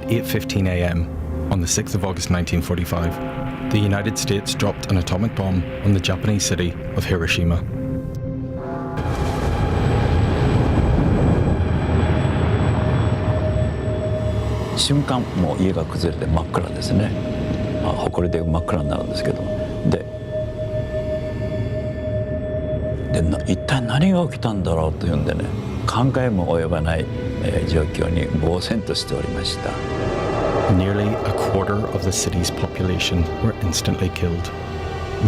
8:15 a.m. on the 6th of August 1945, the United States dropped an atomic bomb on the Japanese city of Hiroshima. The 瞬間もう家が崩れて真っ暗ですね。埃で真っ暗になるんですけど、で一体何が起きたんだろうというんでね、考えも及ばない、状況に呆然としておりました。Nearly a quarter of the city's population were instantly killed.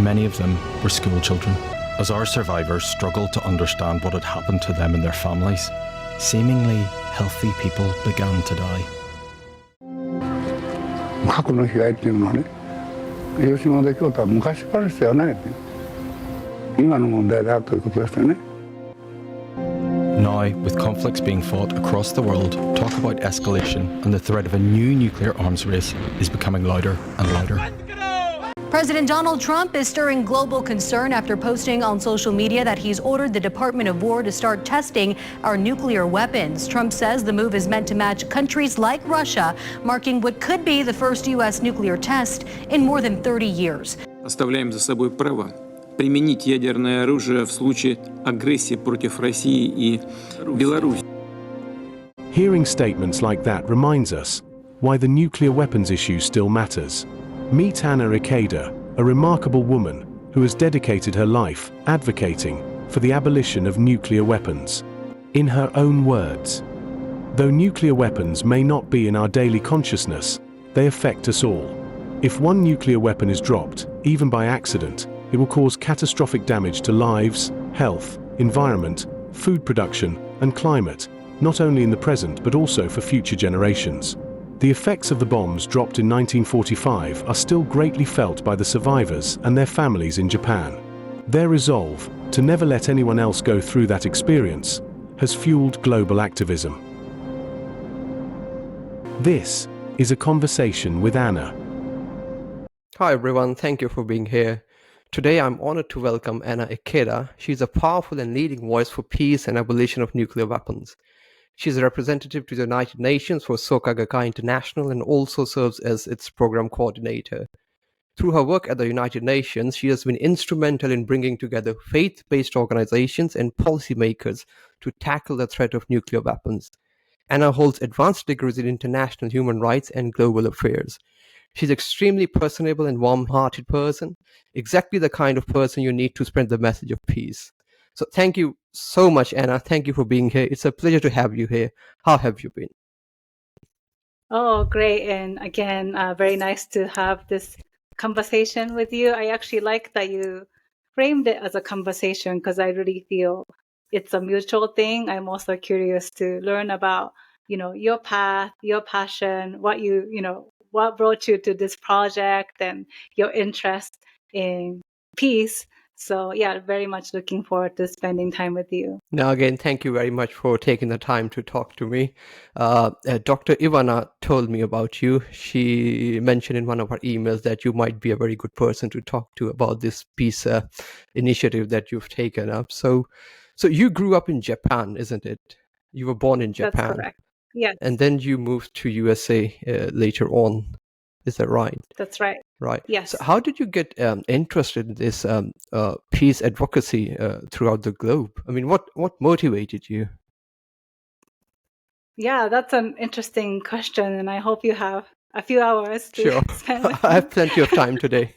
Many of them were school children. As our survivors struggled to understand what had happened to them and their families, seemingly healthy people began to die. 核の被害っていうのはね、広島で京都は昔からしたよね。今の問題であるということですよね。Now, with conflicts being fought across the world, talk about escalation and the threat of a new nuclear arms race is becoming louder and louder. President Donald Trump is stirring global concern after posting on social media that he's ordered the Department of War to start testing our nuclear weapons. Trump says the move is meant to match countries like Russia, marking what could be the first U.S. nuclear test in more than 30 years. Оставляем за собой право применить ядерное оружие в случае агрессии против России и Беларуси. Hearing statements like that reminds us why the nuclear weapons issue still matters. Meet Anna Ikeda, a remarkable woman who has dedicated her life advocating for the abolition of nuclear weapons. In her own words, though nuclear weapons may not be in our daily consciousness, they affect us all. If one nuclear weapon is dropped, even by accident, it will cause catastrophic damage to lives, health, environment, food production, and climate, not only in the present but also for future generations. The effects of the bombs dropped in 1945 are still greatly felt by the survivors and their families in Japan. Their resolve to never let anyone else go through that experience has fueled global activism. This is a conversation with Anna. Hi everyone, thank you for being here. Today I'm honored to welcome Anna Ikeda. She's a powerful and leading voice for peace and abolition of nuclear weapons. She's a representative to the United Nations for Soka Gakkai International and also serves as its program coordinator. Through her work at the United Nations, she has been instrumental in bringing together faith-based organizations and policymakers to tackle the threat of nuclear weapons. Anna holds advanced degrees in international human rights and global affairs. She's extremely personable and warm-hearted person, exactly the kind of person you need to spread the message of peace. So thank you so much, Anna. Thank you for being here. It's a pleasure to have you here. How have you been? Oh, great. And again, very nice to have this conversation with you. I actually like that you framed it as a conversation because I really feel it's a mutual thing. I'm also curious to learn about, your path, your passion, what brought you to this project and your interest in peace. So yeah, very much looking forward to spending time with you. Now, again, thank you very much for taking the time to talk to me. Dr. Ivana told me about you. She mentioned in one of her emails that you might be a very good person to talk to about this peace initiative that you've taken up. So you grew up in Japan, isn't it? You were born in Japan. That's correct. Yes. And then you moved to USA later on. Is that right? That's right. Right. Yes. So how did you get interested in this peace advocacy throughout the globe? I mean, what motivated you? Yeah, that's an interesting question, and I hope you have a few hours to Sure. spend with I me. have plenty of time today.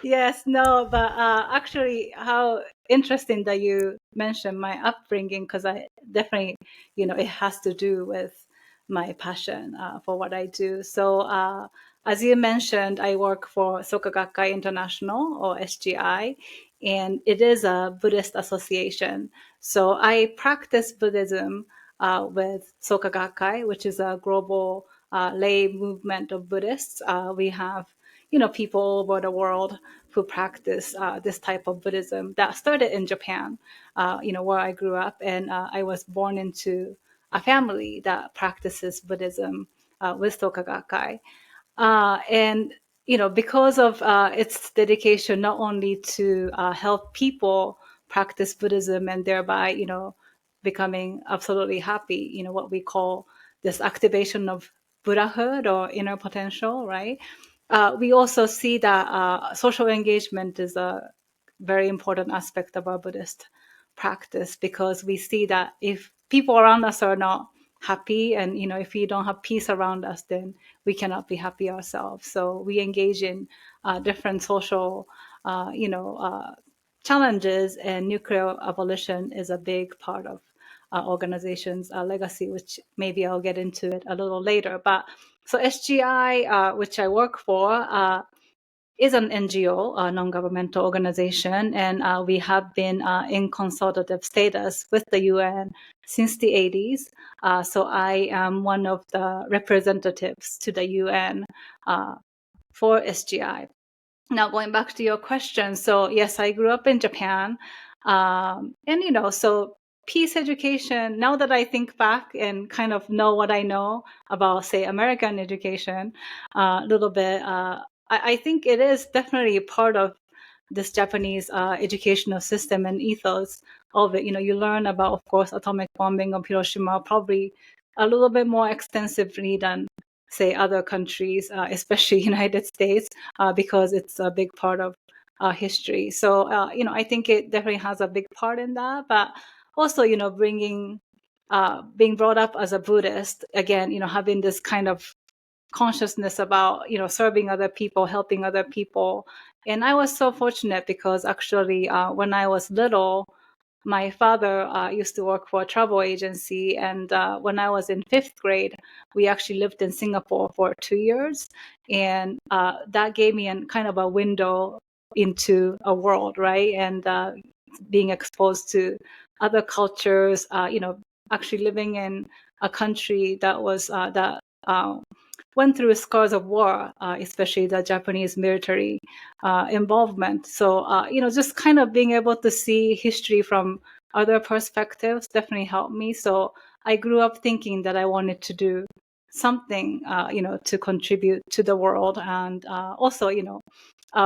Yes, no, but actually, how interesting that you mentioned my upbringing, because I definitely, it has to do with my passion for what I do. So, as you mentioned, I work for Soka Gakkai International, or SGI, and it is a Buddhist association. So I practice Buddhism with Soka Gakkai, which is a global lay movement of Buddhists. We have people all over the world who practice this type of Buddhism that started in Japan, where I grew up. And I was born into a family that practices Buddhism with Soka Gakkai. And, because of its dedication not only to help people practice Buddhism and thereby, becoming absolutely happy, what we call this activation of Buddhahood or inner potential, right? We also see that social engagement is a very important aspect of our Buddhist practice, because we see that if people around us are not happy, and if we don't have peace around us, then we cannot be happy ourselves. So we engage in different social challenges, and nuclear abolition is a big part of our organization's legacy, which maybe I'll get into it a little later. But so SGI, which I work for, is an NGO, a non-governmental organization, and we have been in consultative status with the UN since the 80s. So I am one of the representatives to the UN for SGI. Now, going back to your question, so yes, I grew up in Japan, and so peace education, now that I think back and kind of know what I know about, say, American education a little bit, I think it is definitely part of this Japanese educational system and ethos of it. You learn about, of course, atomic bombing of Hiroshima probably a little bit more extensively than, say, other countries, especially United States, because it's a big part of history. So, I think it definitely has a big part in that. But also, being brought up as a Buddhist, again, having this kind of consciousness about serving other people, helping other people. And I was so fortunate because actually when I was little, my father used to work for a travel agency, and when I was in 5th grade, we actually lived in Singapore for 2 years, and that gave me kind of a window into a world, right? And being exposed to other cultures, actually living in a country that was that went through scars of war, especially the Japanese military involvement. So, just kind of being able to see history from other perspectives definitely helped me. So I grew up thinking that I wanted to do something, to contribute to the world. And also,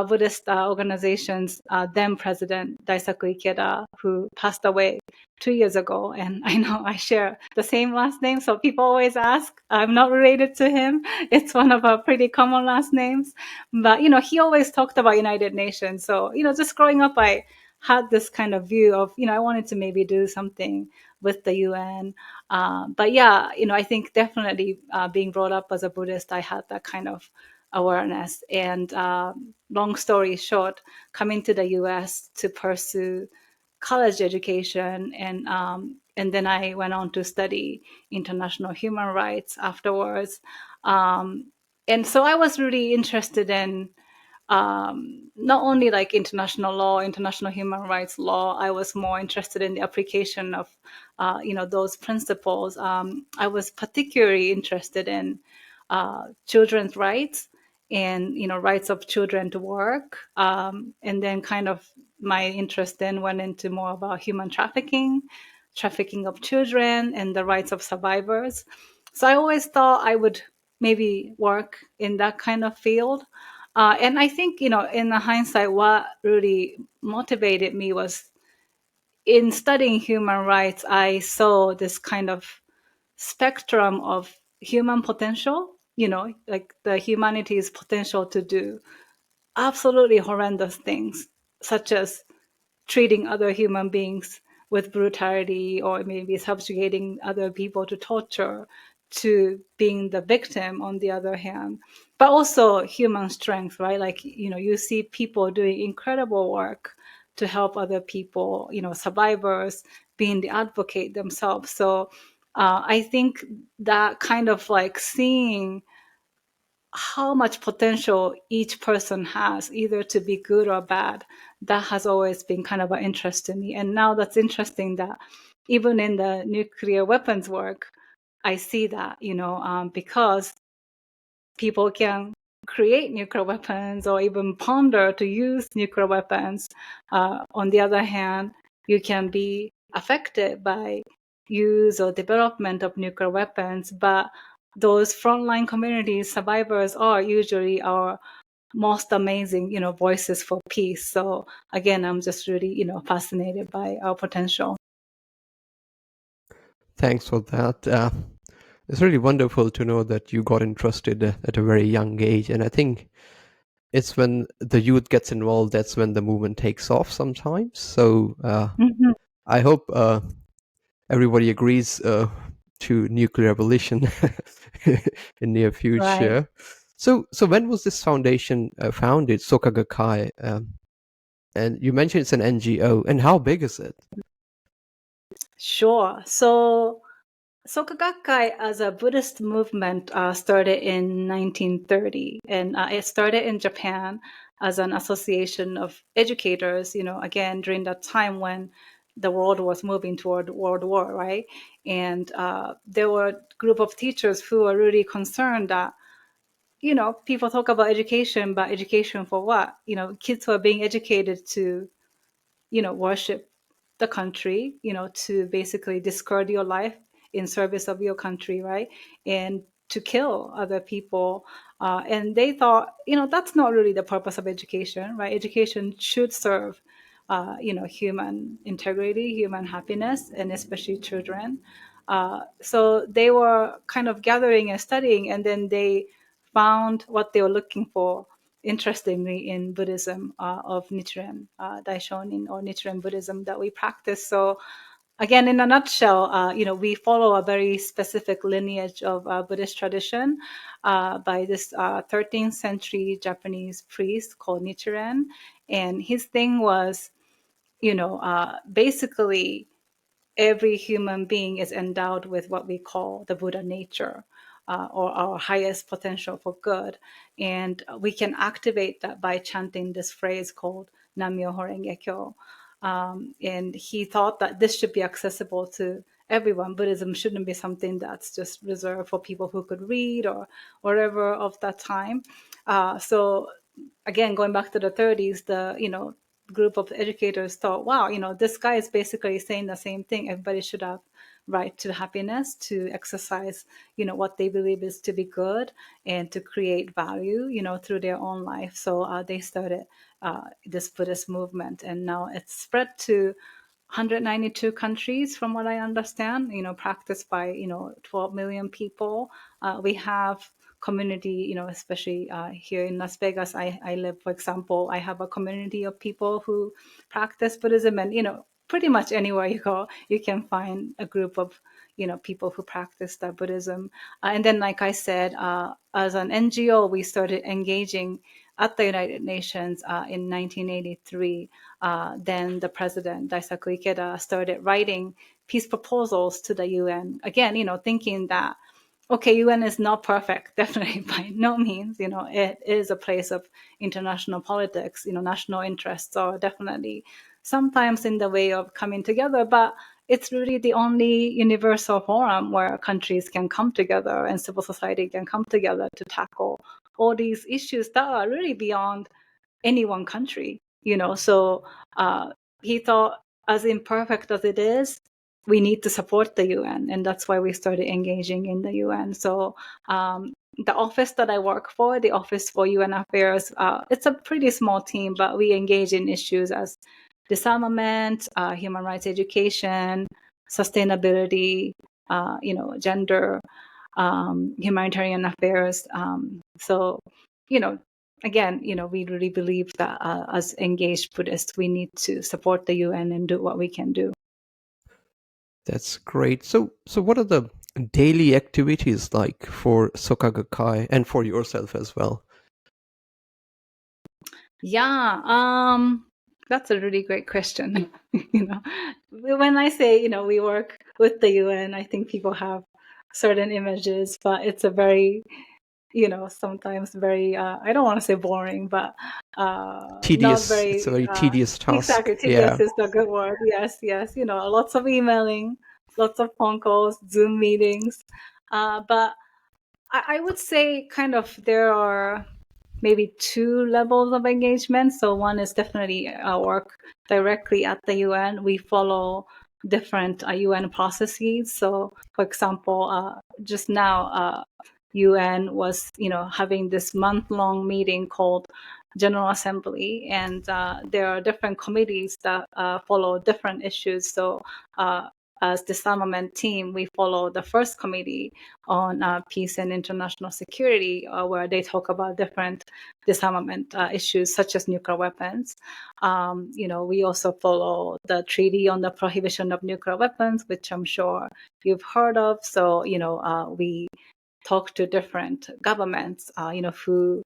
Buddhist organizations, then President Daisaku Ikeda, who passed away 2 years ago. And I know I share the same last name, so people always ask. I'm not related to him. It's one of our pretty common last names. But, he always talked about United Nations. So, just growing up, I had this kind of view of, I wanted to maybe do something with the UN. But yeah, I think definitely being brought up as a Buddhist, I had that kind of awareness. And long story short, coming to the US to pursue college education, and then I went on to study international human rights afterwards. And so I was really interested in not only like international law, international human rights law. I was more interested in the application of, those principles. I was particularly interested in children's rights and, rights of children to work. And then kind of my interest then went into more about human trafficking of children, and the rights of survivors. So I always thought I would maybe work in that kind of field. And I think, in the hindsight, what really motivated me was in studying human rights, I saw this kind of spectrum of human potential, like the humanity's potential to do absolutely horrendous things, such as treating other human beings with brutality, or maybe subjugating other people to torture, to being the victim on the other hand. But also human strength, right? Like, you see people doing incredible work to help other people, survivors being the advocate themselves. So I think that kind of like seeing how much potential each person has, either to be good or bad, that has always been kind of an interest to me. And now that's interesting that even in the nuclear weapons work, I see that, because people can create nuclear weapons or even ponder to use nuclear weapons. On the other hand, you can be affected by use or development of nuclear weapons, but those frontline communities, survivors, are usually our most amazing, voices for peace. So again, I'm just really, fascinated by our potential. Thanks for that. It's really wonderful to know that you got interested at a very young age. And I think it's when the youth gets involved, that's when the movement takes off sometimes. So Mhm. I hope everybody agrees to nuclear abolition in near Right. future. So when was this foundation founded, Soka Gakkai? And you mentioned it's an NGO. And how big is it? Sure. So Soka Gakkai as a Buddhist movement started in 1930, and it started in Japan as an association of educators, again, during that time when the world was moving toward World War, right? And there were a group of teachers who were really concerned that, people talk about education, but education for what? Kids who are being educated to worship the country, to basically discard your life in service of your country, right? And to kill other people. And they thought, that's not really the purpose of education, right? Education should serve, human integrity, human happiness, and especially children. So they were kind of gathering and studying, and then they found what they were looking for, interestingly, in Buddhism of Nichiren Daishonin, or Nichiren Buddhism that we practice. So again, in a nutshell, we follow a very specific lineage of Buddhist tradition by this 13th century Japanese priest called Nichiren. And his thing was, basically every human being is endowed with what we call the Buddha nature, or our highest potential for good. And we can activate that by chanting this phrase called Nam-myoho Renge Kyo. And he thought that this should be accessible to everyone. Buddhism shouldn't be something that's just reserved for people who could read or whatever of that time. So again, going back to the 30s, the group of educators thought, wow, this guy is basically saying the same thing. Everybody should have right to happiness, to exercise, what they believe is to be good, and to create value, through their own life. So they started this Buddhist movement, and now it's spread to 192 countries, from what I understand, practiced by, 12 million people. We have community, especially here in Las Vegas. I live, for example, I have a community of people who practice Buddhism, and, pretty much anywhere you go, you can find a group of, people who practice that Buddhism. And then, like I said, as an NGO, we started engaging at the United Nations in 1983. Then the president, Daisaku Ikeda, started writing peace proposals to the UN. Again, thinking that, okay, UN is not perfect, definitely by no means. It is a place of international politics. National interests are definitely sometimes in the way of coming together, but it's really the only universal forum where countries can come together and civil society can come together to tackle all these issues that are really beyond any one country. So he thought, as imperfect as it is, we need to support the UN, and that's why we started engaging in the UN. So the office that I work for, the Office for UN Affairs, it's a pretty small team, but we engage in issues as disarmament, human rights education, sustainability, gender, humanitarian affairs. So, again, we really believe that as engaged Buddhists, we need to support the UN and do what we can do. That's great. So what are the daily activities like for Soka Gakkai and for yourself as well? Yeah, that's a really great question. When I say, we work with the UN, I think people have certain images, but it's a very, sometimes very, I don't want to say boring, but Tedious. not very. It's a very tedious task. Exactly, tedious is the good word. Yes, lots of emailing, lots of phone calls, Zoom meetings. But I would say kind of there are maybe two levels of engagement. So one is definitely our work directly at the UN. We follow different UN processes. So, for example, just now, UN was, having this month-long meeting called General Assembly, and there are different committees that follow different issues. So as Disarmament team, we follow the first committee on peace and international security, where they talk about different disarmament issues such as nuclear weapons. We also follow the Treaty on the Prohibition of Nuclear Weapons, which I'm sure you've heard of. So, we talk to different governments, who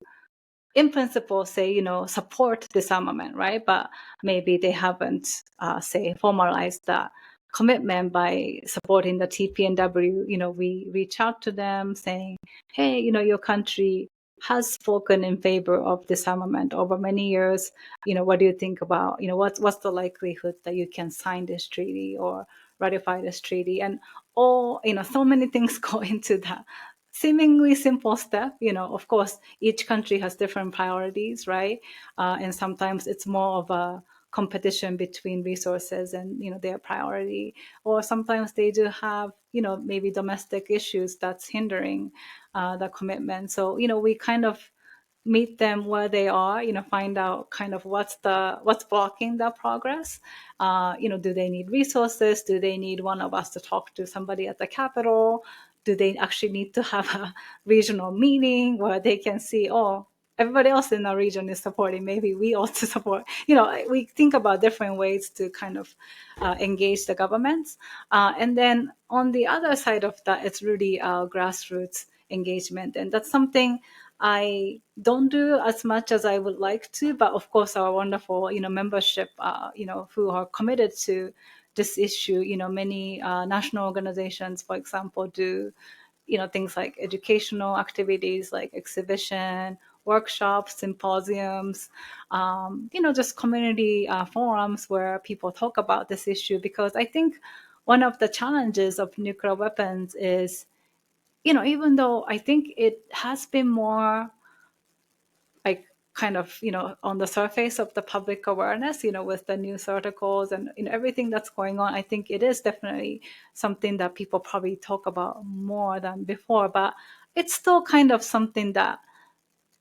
in principle say, support disarmament, right? But maybe they haven't, say, formalized that commitment by supporting the TPNW. We reach out to them saying, hey, your country has spoken in favor of disarmament over many years. What do you think about, what's the likelihood that you can sign this treaty or ratify this treaty? And so many things go into that seemingly simple step. Of course, each country has different priorities, right? And sometimes it's more of a competition between resources and, their priority. Or sometimes they do have, maybe domestic issues that's hindering the commitment. So, we kind of meet them where they are, find out kind of what's blocking the progress. Do they need resources? Do they need one of us to talk to somebody at the Capitol? Do they actually need to have a regional meeting where they can see, oh, everybody else in our region is supporting, maybe we also support? We think about different ways to kind of engage the governments. And then on the other side of that, it's really grassroots engagement. And that's something I don't do as much as I would like to, but of course our wonderful, membership, who are committed to this issue. Many national organizations, for example, do, things like educational activities like exhibition, workshops, symposiums, just community forums where people talk about this issue. Because I think one of the challenges of nuclear weapons is, even though I think it has been more like kind of, on the surface of the public awareness, with the news articles and everything that's going on, I think it is definitely something that people probably talk about more than before, but it's still kind of something that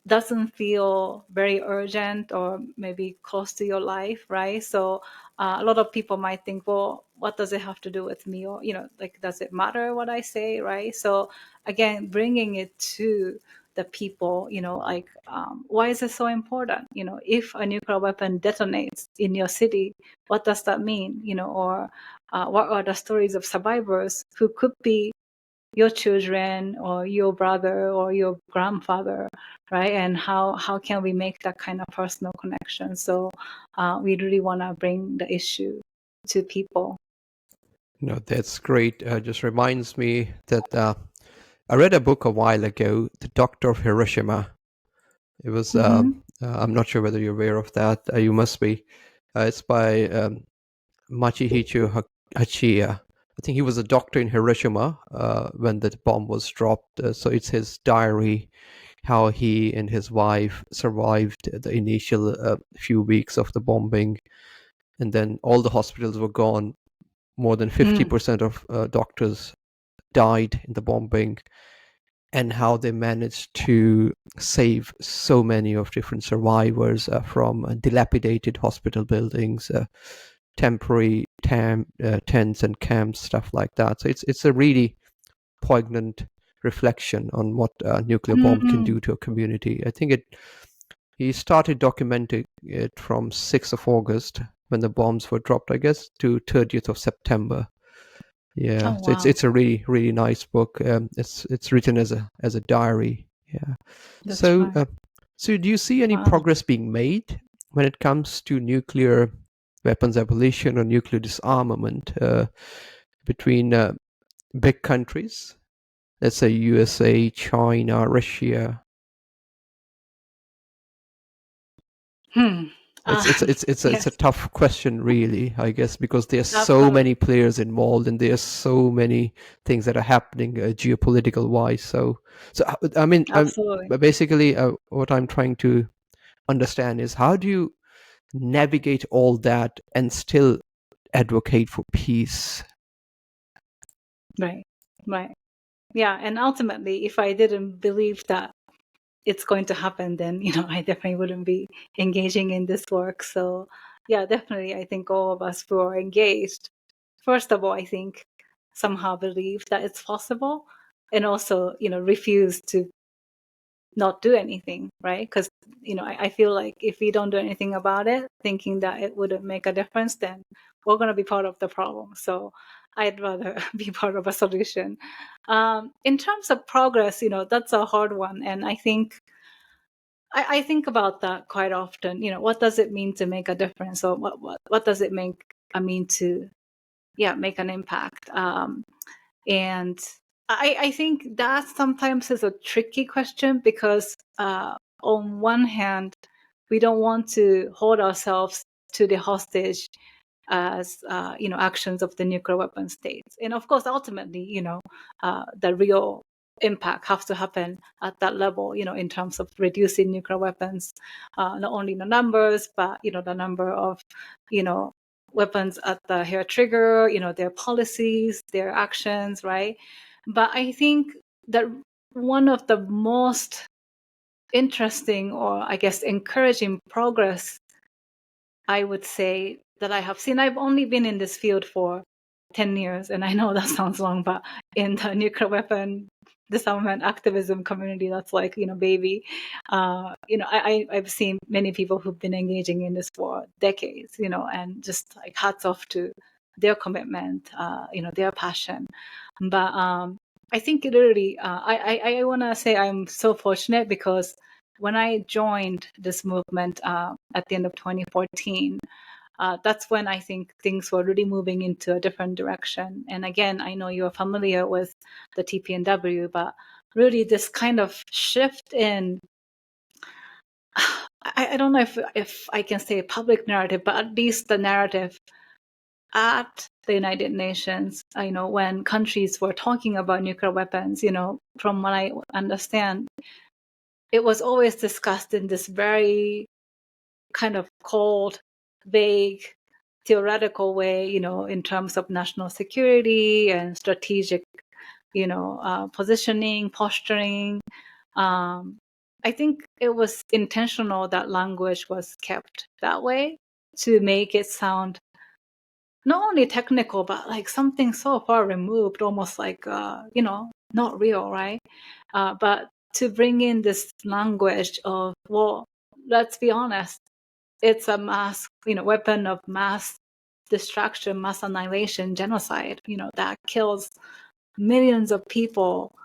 doesn't feel very urgent or maybe close to your life, right? So a lot of people might think, well, what does it have to do with me? Or, like, does it matter what I say, right? So again, bringing it to the people, like, why is it so important? If a nuclear weapon detonates in your city, what does that mean? Or what are the stories of survivors who could be your children or your brother or your grandfather, right? And how can we make that kind of personal connection? So we really want to bring the issue to people. No, that's great. Just reminds me that I read a book a while ago, The Doctor of Hiroshima. It was, I'm not sure whether you're aware of that. You must be. It's by Machihito Hachiya. I think he was a doctor in Hiroshima when the bomb was dropped. So it's his diary, how he and his wife survived the initial few weeks of the bombing. And then all the hospitals were gone. More than 50% of doctors died in the bombing, and how they managed to save so many of different survivors from dilapidated hospital buildings, temporary tents and camps, stuff like that. So it's a really poignant reflection on what a nuclear bomb can do to a community. I think he started documenting it from 6th of August when the bombs were dropped, I guess, to 30th of September. Yeah, Oh, so wow. it's a really, really nice book. It's written as a diary. Yeah. That's So right. so do you see any Wow. progress being made when it comes to nuclear weapons abolition or nuclear disarmament between big countries? Let's say USA, China, Russia. It's Yes, a tough question, really, I guess, because there's so absolutely. many players involved and there's so many things that are happening geopolitical wise. So I mean, Absolutely. but basically, what I'm trying to understand is how do you navigate all that and still advocate for peace? Right. Right. Yeah. And ultimately, if I didn't believe that it's going to happen, then, I definitely wouldn't be engaging in this work. So yeah, definitely. I think all of us who are engaged first of all, I think somehow believe that it's possible, and also, refuse to not do anything, right? Because, I feel like if we don't do anything about it, thinking that it wouldn't make a difference, then we're going to be part of the problem. So I'd rather be part of a solution. In terms of progress, that's a hard one. And I think I think about that quite often. What does it mean to make a difference? Or what does it mean to, make an impact? And I think that sometimes is a tricky question because on one hand, we don't want to hold ourselves to the hostage as actions of the nuclear weapon states, and of course, ultimately, the real impact has to happen at that level, in terms of reducing nuclear weapons, not only the numbers, but the number of weapons at the hair trigger, their policies, their actions, right? But I think that one of the most interesting, or I guess encouraging progress, I would say, that I have seen, I've only been in this field for 10 years, and I know that sounds long, but in the nuclear weapon disarmament activism community, that's like, baby. I've seen many people who've been engaging in this for decades, and just like hats off to their commitment, their passion. But I think it really, I want to say I'm so fortunate because when I joined this movement at the end of 2014, that's when I think things were really moving into a different direction. And again, I know you're familiar with the TPNW, but really this kind of shift in, I don't know if I can say public narrative, but at least the narrative at the United Nations, when countries were talking about nuclear weapons, from what I understand, it was always discussed in this very kind of cold, vague, theoretical way, in terms of national security and strategic, positioning, posturing. I think it was intentional that language was kept that way to make it sound not only technical, but like something so far removed, almost like, not real, right? But to bring in this language of, well, let's be honest, it's a weapon of mass destruction, mass annihilation, genocide, that kills millions of people,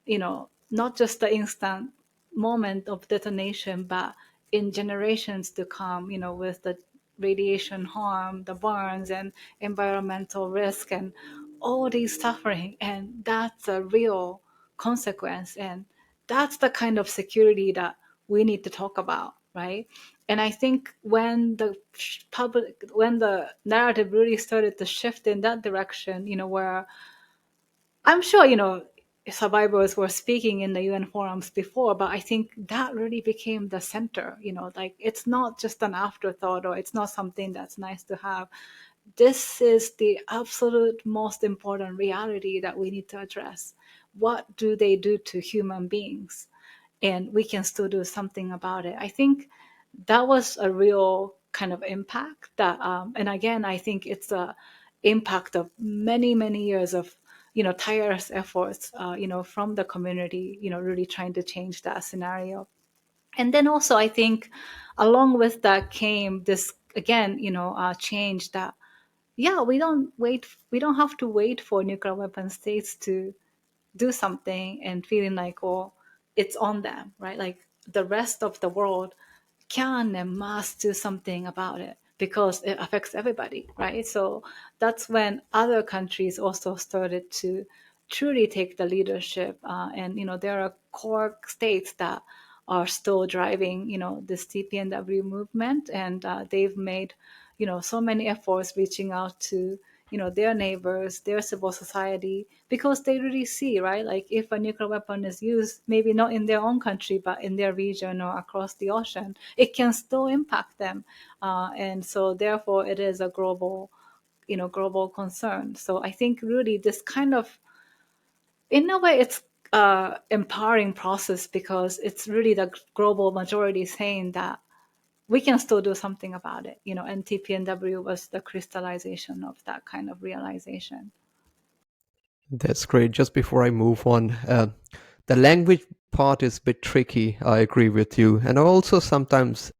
not just the instant moment of detonation, but in generations to come, with the radiation harm, the burns and environmental risk and all these suffering. And that's a real consequence. And that's the kind of security that we need to talk about, right? And I think when the narrative really started to shift in that direction, where I'm sure, survivors were speaking in the UN forums before, but I think that really became the center, like it's not just an afterthought or it's not something that's nice to have. This is the absolute most important reality that we need to address. What do they do to human beings? And we can still do something about it. I think that was a real kind of impact that, and again, I think it's a impact of many, many years of, tireless efforts, from the community, really trying to change that scenario. And then also, I think along with that came this, again, change that, we don't have to wait for nuclear weapon states to do something and feeling like, oh, it's on them, right? Like the rest of the world can and must do something about it because it affects everybody, right? So that's when other countries also started to truly take the leadership. And, there are core states that are still driving, this TPNW movement. And they've made, so many efforts reaching out to, their neighbors, their civil society, because they really see, right? Like if a nuclear weapon is used, maybe not in their own country, but in their region or across the ocean, it can still impact them. And so therefore it is a global concern. So I think really this kind of, in a way, it's empowering process because it's really the global majority saying that we can still do something about it. And TPNW was the crystallization of that kind of realization. That's great. Just before I move on, the language part is a bit tricky. I agree with you. And I also sometimes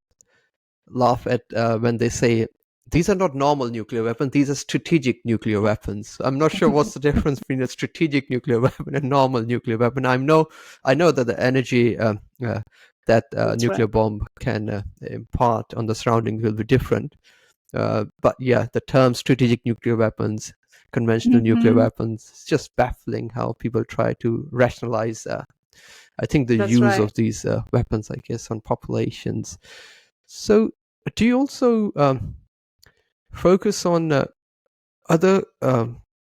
laugh at when they say, these are not normal nuclear weapons, these are strategic nuclear weapons. I'm not sure what's the difference between a strategic nuclear weapon and a normal nuclear weapon. I know that the energy that nuclear bomb can impart on the surroundings will be different. But yeah, the term strategic nuclear weapons, conventional nuclear weapons, it's just baffling how people try to rationalize, I think, the That's use right. of these weapons, I guess, on populations. So do you also focus on other,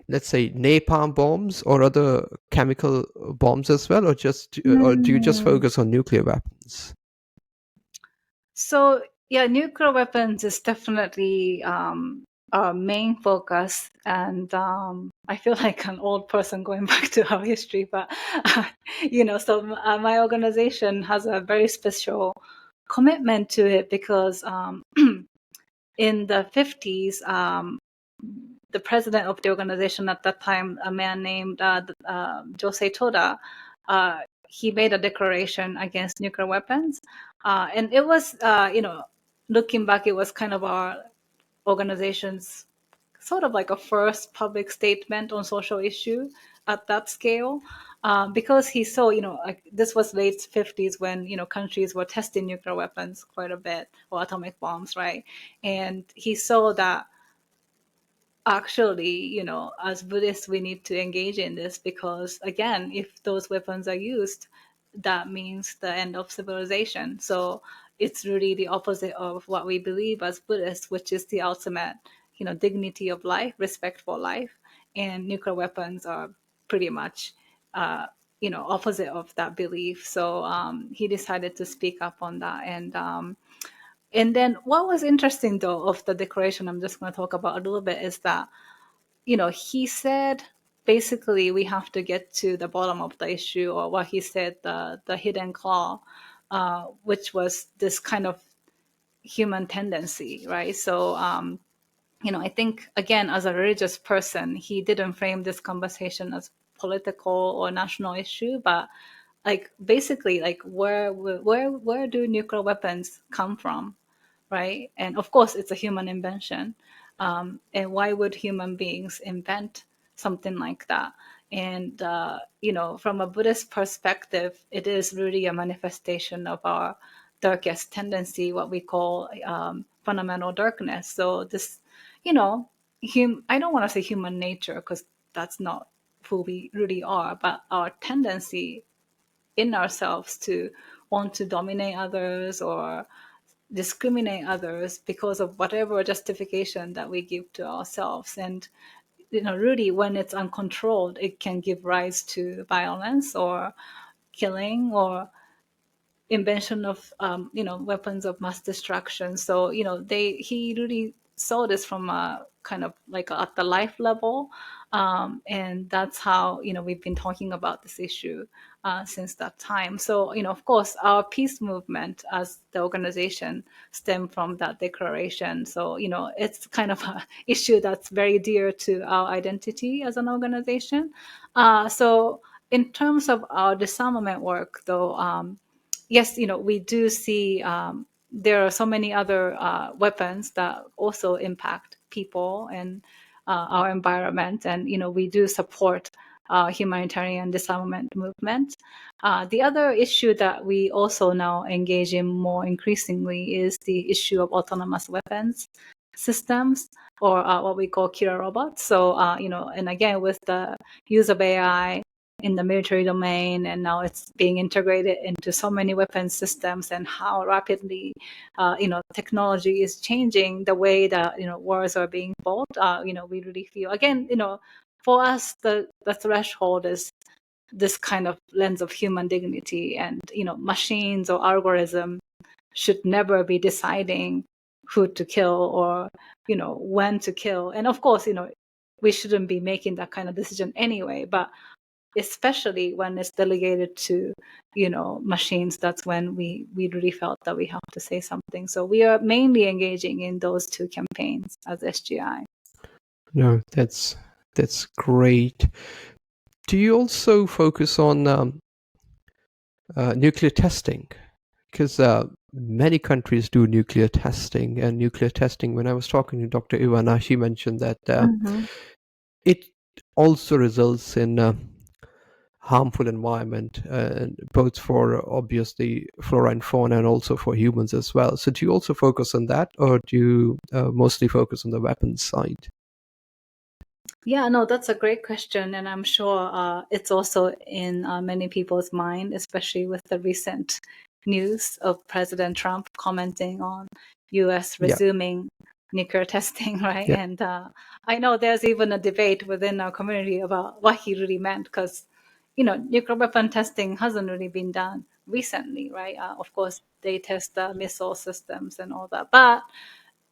let's say, napalm bombs or other chemical bombs as well, or do you just focus on nuclear weapons? So yeah, nuclear weapons is definitely our main focus, and I feel like an old person going back to our history, but so my organization has a very special commitment to it because in the 50s, the president of the organization at that time, a man named Josei Toda, he made a declaration against nuclear weapons. And it was, looking back, it was kind of our organization's sort of like a first public statement on social issue at that scale. Because he saw, like this was late 50s when, countries were testing nuclear weapons quite a bit, or atomic bombs, right? And he saw that actually, as Buddhists, we need to engage in this because, again, if those weapons are used, that means the end of civilization. So it's really the opposite of what we believe as Buddhists, which is the ultimate, dignity of life, respect for life. And nuclear weapons are pretty much, opposite of that belief. So he decided to speak up on that. And then what was interesting, though, of the declaration, I'm just going to talk about a little bit, is that, he said, basically, we have to get to the bottom of the issue, or what he said, the hidden claw, which was this kind of human tendency, right? So, I think, again, as a religious person, he didn't frame this conversation as political or national issue, but like basically, like where do nuclear weapons come from, right? And of course, it's a human invention. And why would human beings invent something like that? And, from a Buddhist perspective, it is really a manifestation of our darkest tendency, what we call fundamental darkness. So this, I don't want to say human nature because that's not who we really are, but our tendency in ourselves to want to dominate others or discriminate others because of whatever justification that we give to ourselves. And really, when it's uncontrolled, it can give rise to violence or killing or invention of weapons of mass destruction. So he really saw this from a kind of like at the life level, and that's how we've been talking about this issue since that time. So of course, our peace movement as the organization stemmed from that declaration. So it's kind of an issue that's very dear to our identity as an organization. So in terms of our disarmament work, though, yes, we do see there are so many other weapons that also impact people and our environment, and we do support humanitarian disarmament movement. The other issue that we also now engage in more increasingly is the issue of autonomous weapons systems, or what we call killer robots. So and again, with the use of AI in the military domain, and now it's being integrated into so many weapon systems, and how rapidly technology is changing the way that wars are being fought. We really feel, again, for us, the threshold is this kind of lens of human dignity, and machines or algorithm should never be deciding who to kill or when to kill. And of course, we shouldn't be making that kind of decision anyway, but especially when it's delegated to, machines, that's when we really felt that we have to say something. So we are mainly engaging in those two campaigns as SGI. No, that's great. Do you also focus on nuclear testing? Because many countries do nuclear testing, and nuclear testing, when I was talking to Dr. Ivana, she mentioned that it also results in harmful environment, both for obviously flora and fauna and also for humans as well. So do you also focus on that, or do you mostly focus on the weapons side? Yeah, no, that's a great question. And I'm sure it's also in many people's mind, especially with the recent news of President Trump commenting on US resuming nuclear testing, right? Yeah. And I know there's even a debate within our community about what he really meant, because, nuclear weapon testing hasn't really been done recently, right? Of course, they test the missile systems and all that, but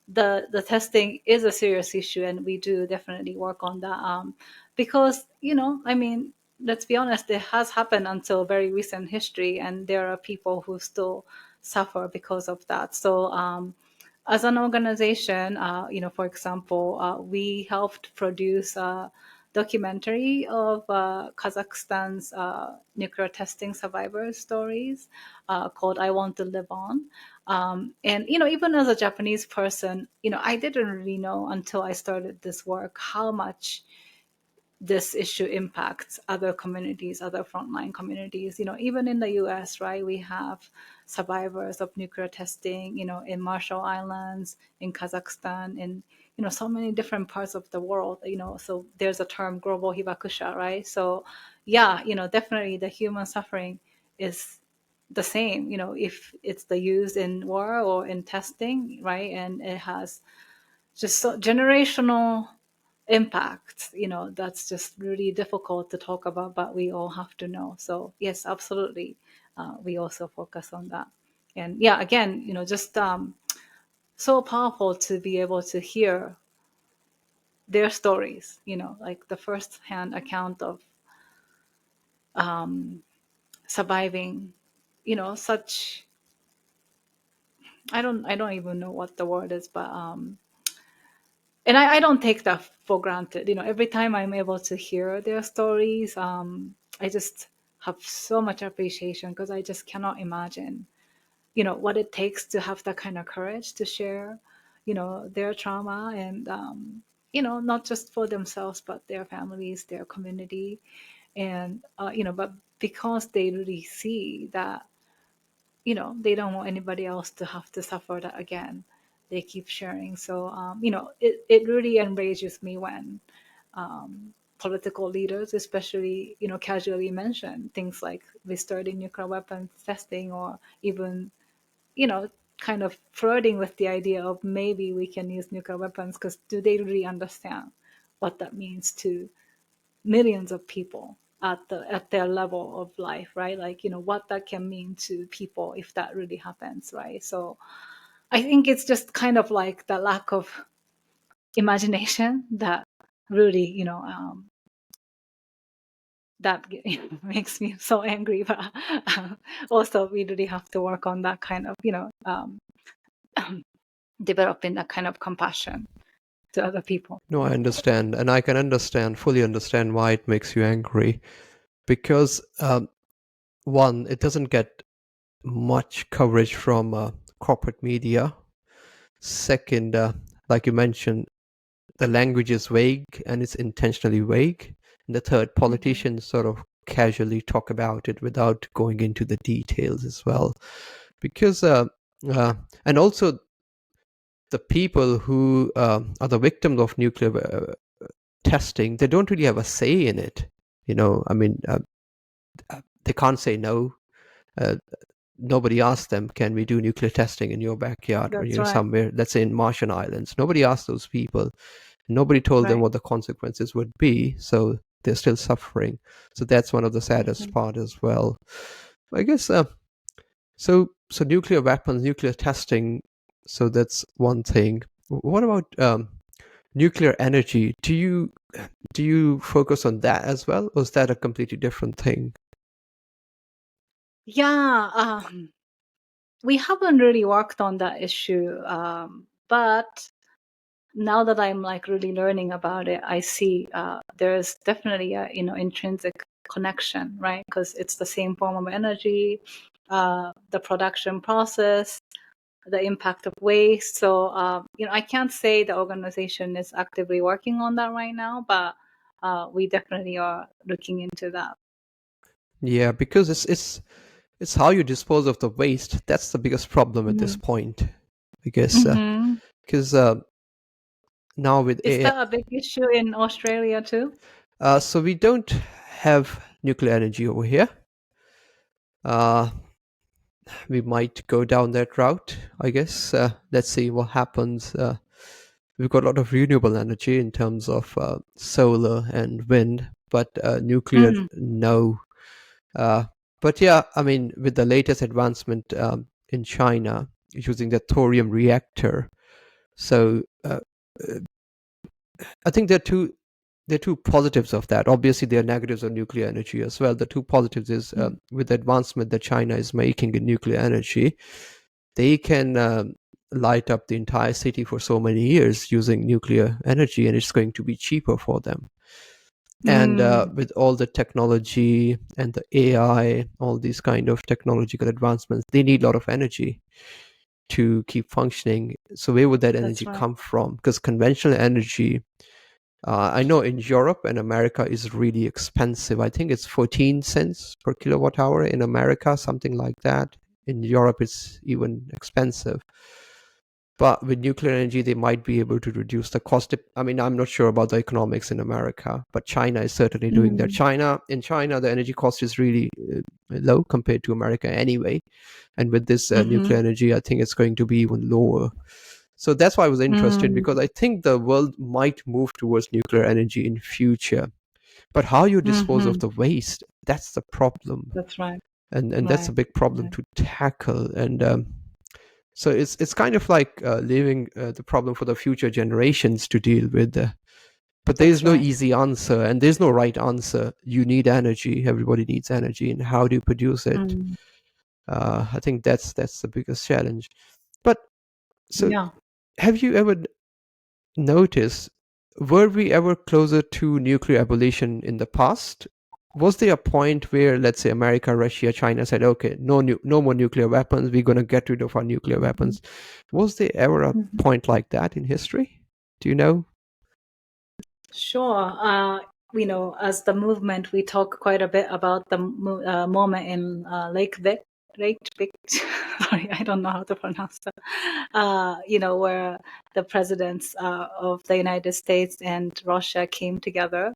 the testing is a serious issue, and we do definitely work on that, because let's be honest, it has happened until very recent history, and there are people who still suffer because of that. So as an organization, for example, we helped produce a documentary of Kazakhstan's nuclear testing survivors' stories, called "I Want to Live On." And even as a Japanese person, I didn't really know until I started this work how much this issue impacts other communities, other frontline communities. Even in the US, right, we have survivors of nuclear testing, in Marshall Islands, in Kazakhstan, in so many different parts of the world. So there's a term, global hibakusha, right? So yeah, definitely the human suffering is the same, if it's the use in war or in testing, right? And it has just generational impact, that's just really difficult to talk about, but we all have to know. So yes, absolutely, we also focus on that. And yeah, again, just so powerful to be able to hear their stories, like the first-hand account of surviving, such, I don't even know what the word is, but and I don't take that for granted. Every time I'm able to hear their stories, I just have so much appreciation, because I just cannot imagine, what it takes to have that kind of courage to share, their trauma, and, not just for themselves, but their families, their community. And, but because they really see that, they don't want anybody else to have to suffer that again, they keep sharing. So, it really enrages me when political leaders, especially, casually mention things like restarting nuclear weapons testing, or even, kind of flirting with the idea of maybe we can use nuclear weapons, because do they really understand what that means to millions of people at their level of life, right? Like, what that can mean to people if that really happens, right? So I think it's just kind of like the lack of imagination that really, that makes me so angry. But also we really have to work on that kind of, developing that kind of compassion to other people. No, I understand, and I can fully understand why it makes you angry, because one, it doesn't get much coverage from corporate media. Second, like you mentioned, the language is vague, and it's intentionally vague. And the third, politicians sort of casually talk about it without going into the details as well. Because, and also the people who are the victims of nuclear testing, they don't really have a say in it. They can't say no. Nobody asked them, can we do nuclear testing in your backyard, That's or right. somewhere, let's say in Martian Islands? Nobody asked those people. Nobody told them Right. what the consequences would be, so they're still suffering. So that's one of the saddest part as well. I guess so nuclear weapons, nuclear testing, so that's one thing. What about nuclear energy? Do you do you focus on that as well, or is that a completely different thing? Yeah, we haven't really worked on that issue, but now that I'm like really learning about it, I see there's definitely a intrinsic connection, right? Because it's the same form of energy, the production process, the impact of waste. So I can't say the organization is actively working on that right now, but we definitely are looking into that. Yeah, because it's how you dispose of the waste. That's the biggest problem at this point, I guess. Because now with Is AI, that a big issue in Australia too? so we don't have nuclear energy over here. We might go down that route, I guess. Let's see what happens. We've got a lot of renewable energy in terms of solar and wind, but nuclear, no. But yeah, I mean, with the latest advancement in China using the thorium reactor, so I think there are two positives of that. Obviously, there are negatives of nuclear energy as well. The two positives is with the advancement that China is making in nuclear energy, they can light up the entire city for so many years using nuclear energy, and it's going to be cheaper for them. And with all the technology and the AI, all these kind of technological advancements, they need a lot of energy to keep functioning. So where would that energy come from? Because conventional energy, I know in Europe and America is really expensive. I think it's 14 cents per kilowatt hour in America, something like that. In Europe, it's even expensive. But with nuclear energy, they might be able to reduce the cost. I mean, I'm not sure about the economics in America, but China is certainly doing that. In China, the energy cost is really low compared to America anyway. And with this nuclear energy, I think it's going to be even lower. So that's why I was interested, because I think the world might move towards nuclear energy in future. But how you dispose of the waste, that's the problem. That's right. And that's a big problem to tackle. And so it's kind of like leaving the problem for the future generations to deal with. But there is no easy answer, and there's no right answer. You need energy. Everybody needs energy, and how do you produce it? I think that's the biggest challenge. But so, have you ever noticed, were we ever closer to nuclear abolition in the past? Was there a point where, let's say, America, Russia, China said, okay, no more nuclear weapons, we're going to get rid of our nuclear weapons? Was there ever a point like that in history? Do you know? Sure. As the movement, we talk quite a bit about the moment in Lake Vic. Sorry, I don't know how to pronounce that. Where the presidents of the United States and Russia came together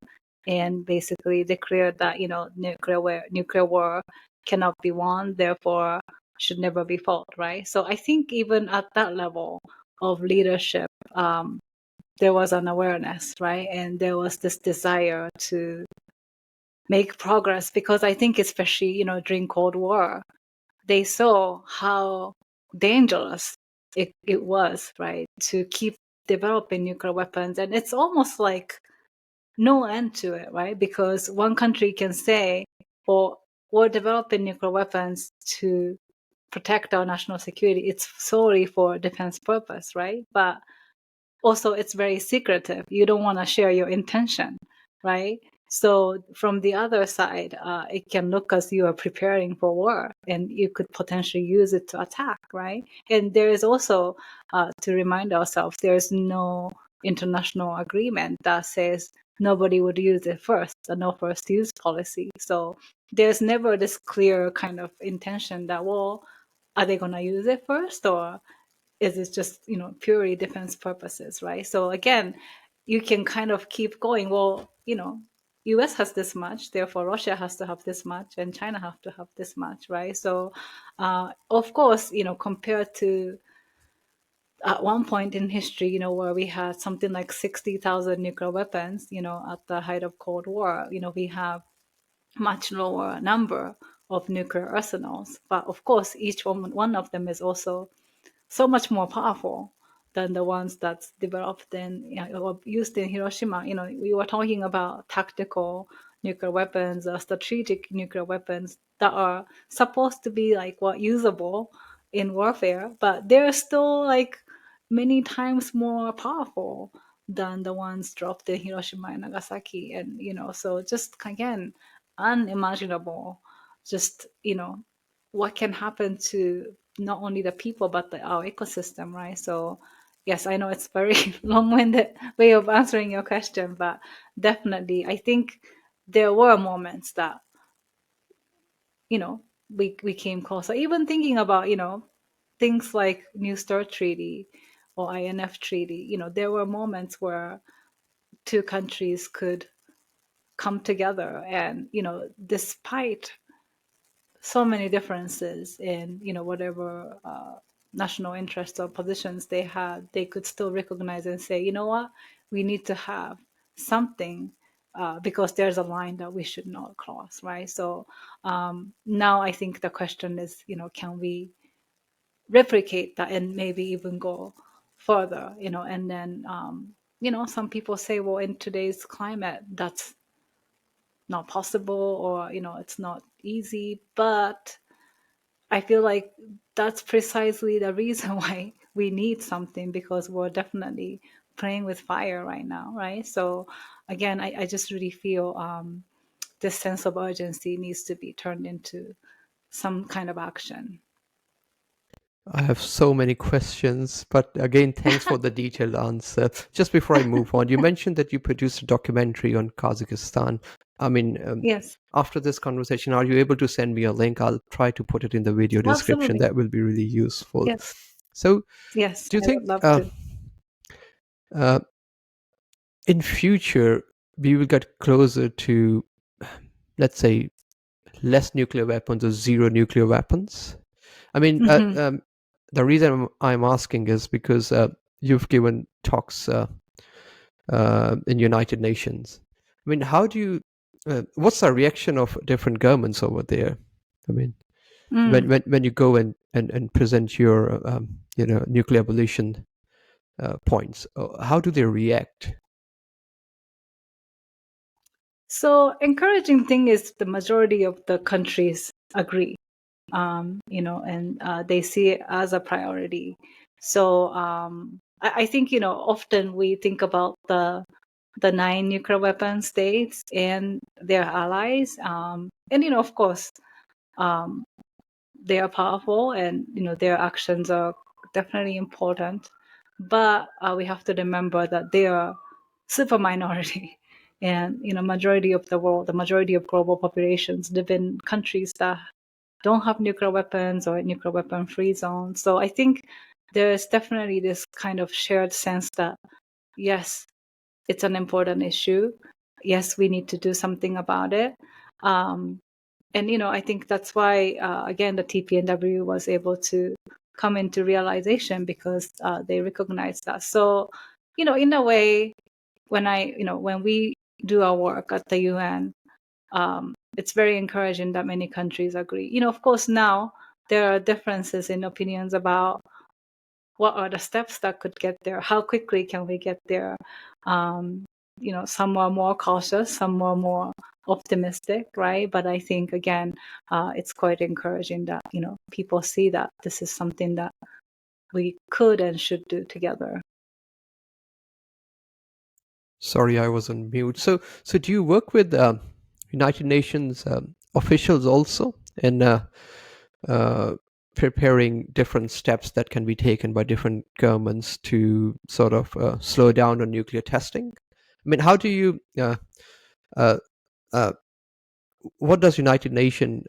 and basically declared that nuclear war cannot be won, therefore should never be fought. Right. So I think even at that level of leadership, there was an awareness, right? And there was this desire to make progress, because I think especially, during Cold War, they saw how dangerous it was, right? To keep developing nuclear weapons. And it's almost like no end to it, right? Because one country can say, well, we're developing nuclear weapons to protect our national security. It's solely for defense purpose, right? But also it's very secretive. You don't want to share your intention, right? So from the other side, it can look as you are preparing for war, and you could potentially use it to attack, right? And there is also, to remind ourselves, there is no international agreement that says nobody would use it first, a no first use policy. So there's never this clear kind of intention that, well, are they going to use it first, or is it just purely defense purposes, right? So again, you can kind of keep going. Well, US has this much, therefore Russia has to have this much, and China have to have this much, right? So of course, compared to at one point in history, where we had something like 60,000 nuclear weapons, at the height of Cold War, we have much lower number of nuclear arsenals. But of course, each one of them is also so much more powerful. than the ones that's developed in or used in Hiroshima. We were talking about tactical nuclear weapons or strategic nuclear weapons that are supposed to be like usable in warfare, but they're still like many times more powerful than the ones dropped in Hiroshima and Nagasaki. And so just again, unimaginable. Just what can happen to not only the people but our ecosystem, right? So yes, I know it's very long-winded way of answering your question, but definitely I think there were moments that we came closer. Even thinking about things like New START Treaty or INF Treaty, there were moments where two countries could come together, and despite so many differences in whatever national interests or positions they had, they could still recognize and say, you know what, we need to have something because there's a line that we should not cross, right? So now I think the question is, can we replicate that and maybe even go further? And then some people say, well, in today's climate, that's not possible, or it's not easy, but I feel like that's precisely the reason why we need something, because we're definitely playing with fire right now, right? So again, I just really feel this sense of urgency needs to be turned into some kind of action. I have so many questions, but again, thanks for the detailed answer. Just before I move on, you mentioned that you produced a documentary on Kazakhstan. I mean, Yes, after this conversation, are you able to send me a link? I'll try to put it in the video description. absolutely. That will be really useful. Yes, So, yes, do you I think would love to. in future we will get closer to, let's say, less nuclear weapons or zero nuclear weapons? I mean, Mhm. the reason I'm asking is because you've given talks in United Nations. I mean, how do you? What's the reaction of different governments over there? I mean, Mm. when you go and present your nuclear abolition points, how do they react? So encouraging thing is the majority of the countries agree, and they see it as a priority. So I think often we think about the 9 nuclear weapon states and their allies, and of course um, they are powerful, and their actions are definitely important. But we have to remember that they are super minority, and majority of the world, the majority of global populations live in countries that don't have nuclear weapons or nuclear weapon free zones. So I think there's definitely this kind of shared sense that yes, it's an important issue. Yes, we need to do something about it. And I think that's why again the TPNW was able to come into realization, because they recognize that. So in a way, when we do our work at the UN, it's very encouraging that many countries agree. Of course, now there are differences in opinions about what are the steps that could get there, how quickly can we get there. Some are more cautious, some are more optimistic, right? But I think again, it's quite encouraging that people see that this is something that we could and should do together. Sorry, I was on mute. So do you work with United Nations officials also in preparing different steps that can be taken by different governments to sort of slow down on nuclear testing? I mean, how do you? Uh, uh, what does United Nations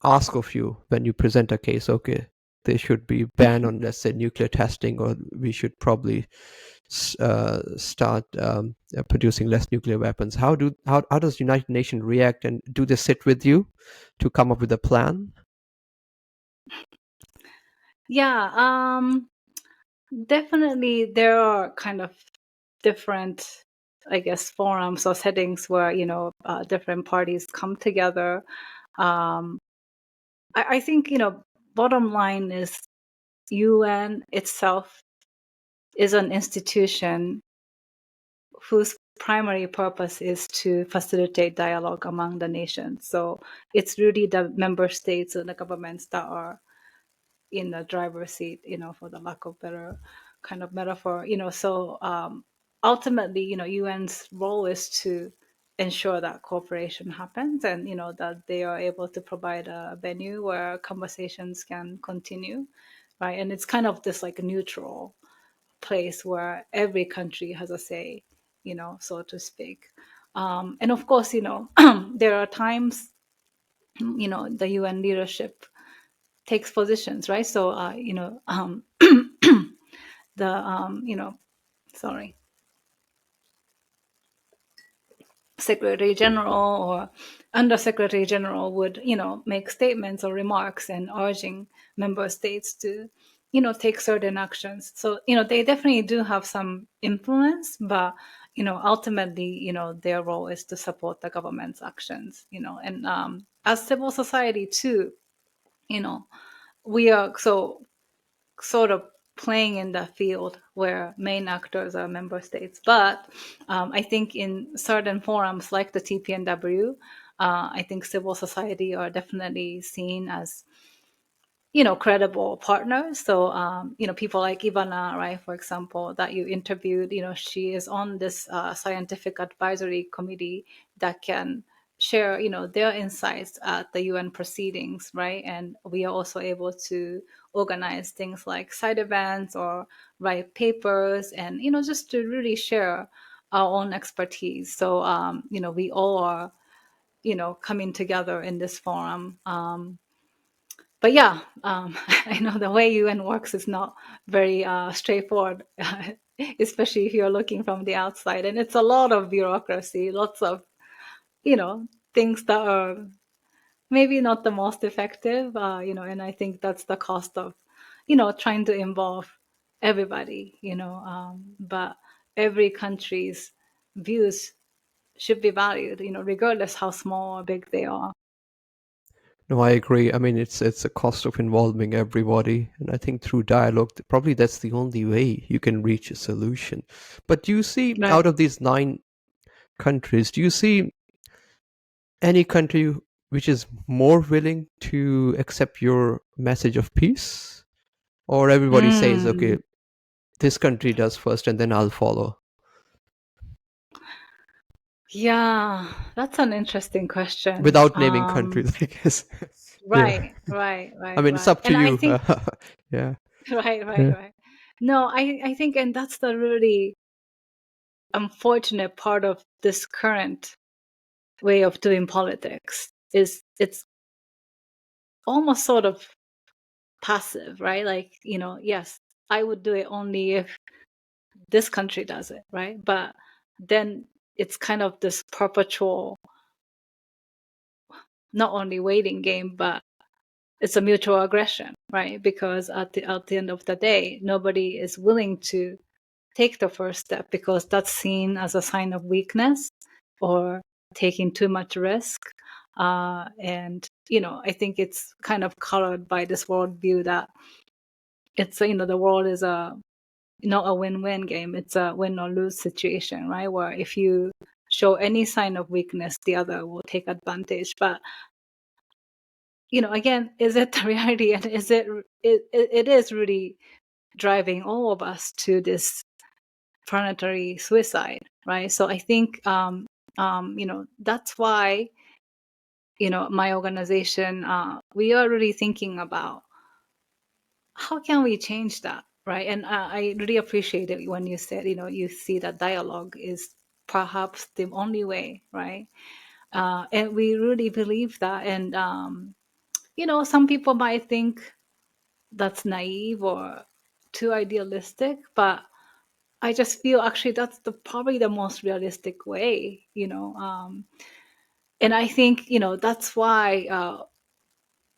ask of you when you present a case? Okay, there should be ban on, let's say, nuclear testing, or we should probably start producing less nuclear weapons. How does United Nations react, and do they sit with you to come up with a plan? Yeah, definitely there are kind of different, I guess, forums or settings where different parties come together. I think bottom line is UN itself is an institution whose primary purpose is to facilitate dialogue among the nations. So it's really the member states and the governments that are in the driver's seat, for the lack of better kind of metaphor, so ultimately, UN's role is to ensure that cooperation happens and, that they are able to provide a venue where conversations can continue, right? And it's kind of this like neutral place where every country has a say, so to speak. And of course, there are times, the UN leadership takes positions, right? So, the, sorry, Secretary General or Under Secretary General would, make statements or remarks and urging member states to, take certain actions. So, they definitely do have some influence, but, ultimately, their role is to support the government's actions, and as civil society too, we are sort of playing in the field where main actors are member states. But I think in certain forums like the TPNW, I think civil society are definitely seen as, credible partners. So, people like Ivana, right, for example, that you interviewed, she is on this scientific advisory committee that can share, their insights at the UN proceedings, right? And we are also able to organize things like side events or write papers and, just to really share our own expertise. So, we all are, coming together in this forum. But yeah, I know the way UN works is not very straightforward, especially if you're looking from the outside. And it's a lot of bureaucracy, lots of, things that are maybe not the most effective, and I think that's the cost of, trying to involve everybody, but every country's views should be valued, regardless how small or big they are. No, I agree. I mean, it's a cost of involving everybody, and I think through dialogue, probably that's the only way you can reach a solution. But do you see, Right. out of these 9 countries, do you see any country which is more willing to accept your message of peace, or everybody says, okay, this country does first, and then I'll follow? Yeah, that's an interesting question. Without naming countries, I guess. Yeah. Right. I mean, it's up to And I you. think, Yeah. right. No, I think, and that's the really unfortunate part of this current way of doing politics is it's almost sort of passive, right? Like, yes, I would do it only if this country does it, right? But then it's kind of this perpetual, not only waiting game, but it's a mutual aggression, right? Because at the end of the day, nobody is willing to take the first step because that's seen as a sign of weakness or taking too much risk. And, I think it's kind of colored by this worldview that it's, the world is not a win-win game. It's a win or lose situation, right? Where if you show any sign of weakness, the other will take advantage. But, again, is it the reality? And is it is really driving all of us to this planetary suicide, right? So I think, that's why, my organization, we are really thinking about how can we change that, right? And I really appreciate it when you said, you see that dialogue is perhaps the only way, right? And we really believe that. And, some people might think that's naive or too idealistic, but I just feel actually that's probably the most realistic way, and I think, that's why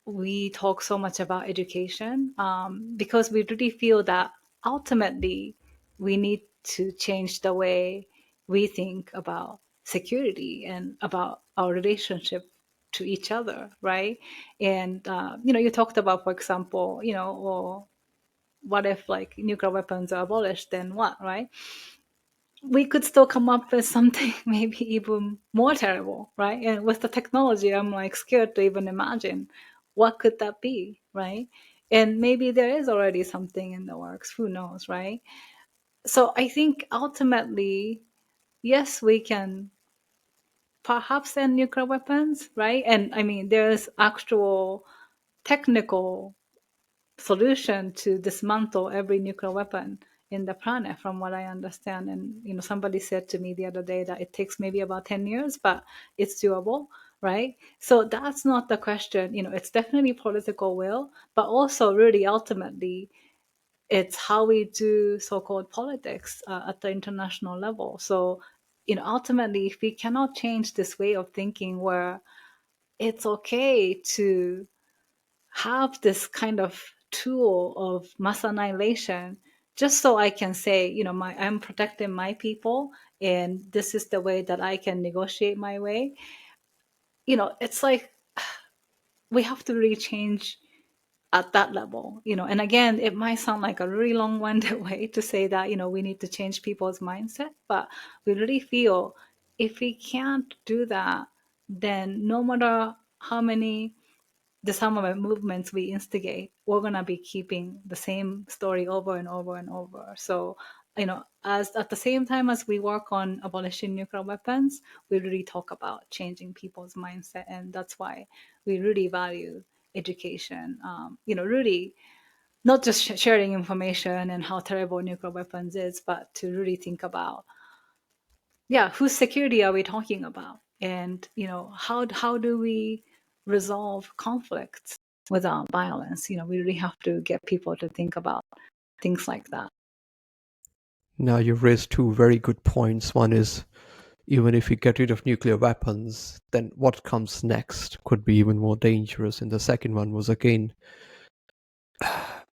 we talk so much about education, because we really feel that ultimately we need to change the way we think about security and about our relationship to each other, right? And, you talked about, for example, or what if like nuclear weapons are abolished, then what, right? We could still come up with something maybe even more terrible, right? And with the technology, I'm like scared to even imagine what could that be, right? And maybe there is already something in the works, who knows, right? So I think ultimately, yes, we can perhaps end nuclear weapons, right? And I mean, there's actual technical solution to dismantle every nuclear weapon in the planet, from what I understand. And somebody said to me the other day that it takes maybe about 10 years, but it's doable, right? So that's not the question. It's definitely political will, but also really ultimately it's how we do so-called politics at the international level. So ultimately, if we cannot change this way of thinking where it's okay to have this kind of tool of mass annihilation, just so I can say, I'm protecting my people, and this is the way that I can negotiate my way. It's like we have to really change at that level. And again, it might sound like a really long-winded way to say that, we need to change people's mindset, but we really feel if we can't do that, then no matter how many disarmament movements we instigate, we're going to be keeping the same story over and over and over. So, as at the same time as we work on abolishing nuclear weapons, we really talk about changing people's mindset. And that's why we really value education, really not just sharing information and how terrible nuclear weapons is, but to really think about, whose security are we talking about? And, how do we resolve conflicts without violence? We really have to get people to think about things like that. Now, you've raised two very good points. One is, even if we get rid of nuclear weapons, then what comes next could be even more dangerous. And the second one was, again,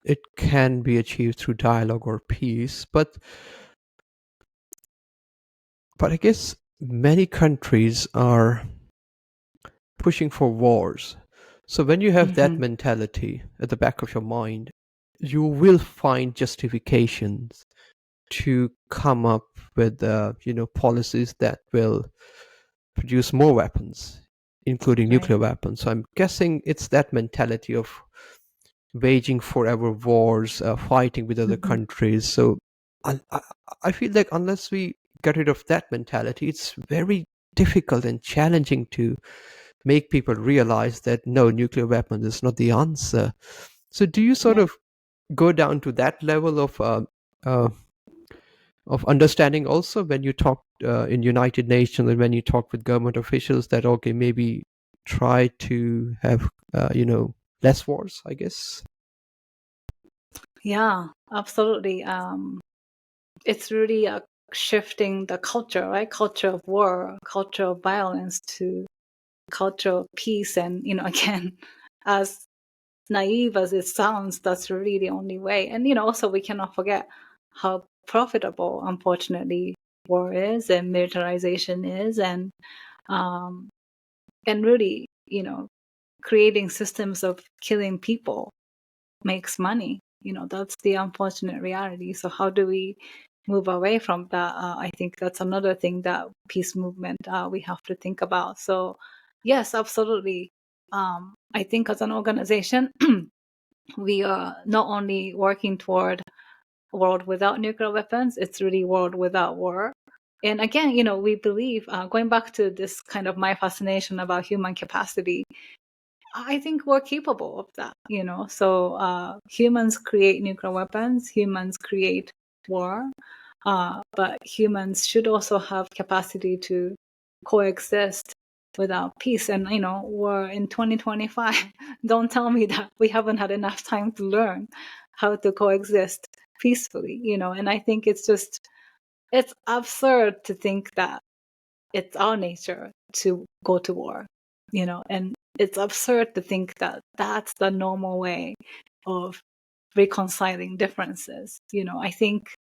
it can be achieved through dialogue or peace, but I guess many countries are pushing for wars. So when you have that mentality at the back of your mind, you will find justifications to come up with policies that will produce more weapons, including nuclear weapons. So I'm guessing it's that mentality of waging forever wars, fighting with other countries. So I feel like unless we get rid of that mentality, it's very difficult and challenging to make people realize that no, nuclear weapons is not the answer. So do you sort of go down to that level of understanding also when you talk in United Nations and when you talk with government officials that, okay, maybe try to have, less wars, I guess? Yeah, absolutely. It's really shifting the culture, right? Culture of war, culture of violence to culture of peace. And, again, as naive as it sounds, that's really the only way. And, also we cannot forget how profitable, unfortunately, war is and militarization is. And really, creating systems of killing people makes money. That's the unfortunate reality. So how do we move away from that? I think that's another thing that peace movement we have to think about. So yes, absolutely. I think as an organization, we are not only working toward a world without nuclear weapons, it's really a world without war. And again, we believe, going back to this kind of my fascination about human capacity, I think we're capable of that, So humans create nuclear weapons, humans create war, but humans should also have capacity to coexist without peace. And, we're in 2025. Don't tell me that we haven't had enough time to learn how to coexist peacefully, And I think it's absurd to think that it's our nature to go to war, and it's absurd to think that that's the normal way of reconciling differences. I think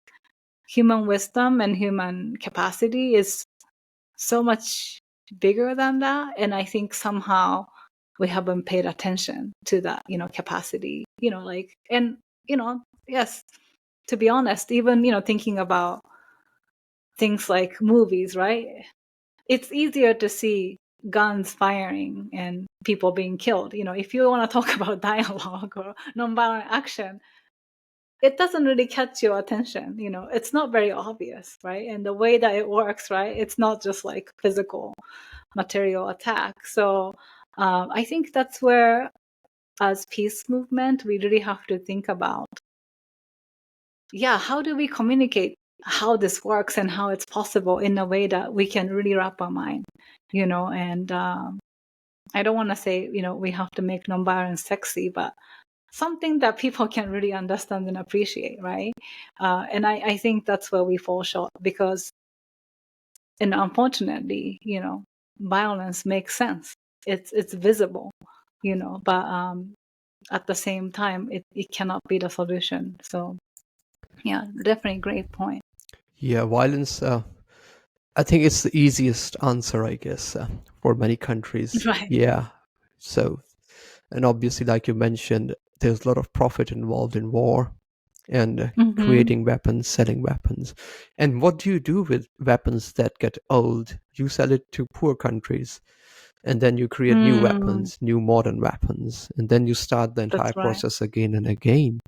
human wisdom and human capacity is so much bigger than that. And I think somehow we haven't paid attention to that, capacity, and, yes, to be honest, even, thinking about things like movies, right? It's easier to see guns firing and people being killed. If you want to talk about dialogue or nonviolent action, it doesn't really catch your attention. It's not very obvious, right? And the way that it works, right? It's not just like physical material attack. So I think that's where, as peace movement, we really have to think about, how do we communicate how this works and how it's possible in a way that we can really wrap our mind, and I don't want to say, we have to make nonviolence sexy, but something that people can really understand and appreciate, right? And I think that's where we fall short, because, and unfortunately, violence makes sense. It's visible, but at the same time, it cannot be the solution. So, yeah, definitely great point. Yeah, violence. I think it's the easiest answer, I guess, for many countries. Right. Yeah. So, and obviously, like you mentioned, there's a lot of profit involved in war and creating weapons, selling weapons. And what do you do with weapons that get old? You sell it to poor countries, and then you create new weapons, new modern weapons, and then you start the entire That's right. process again and again.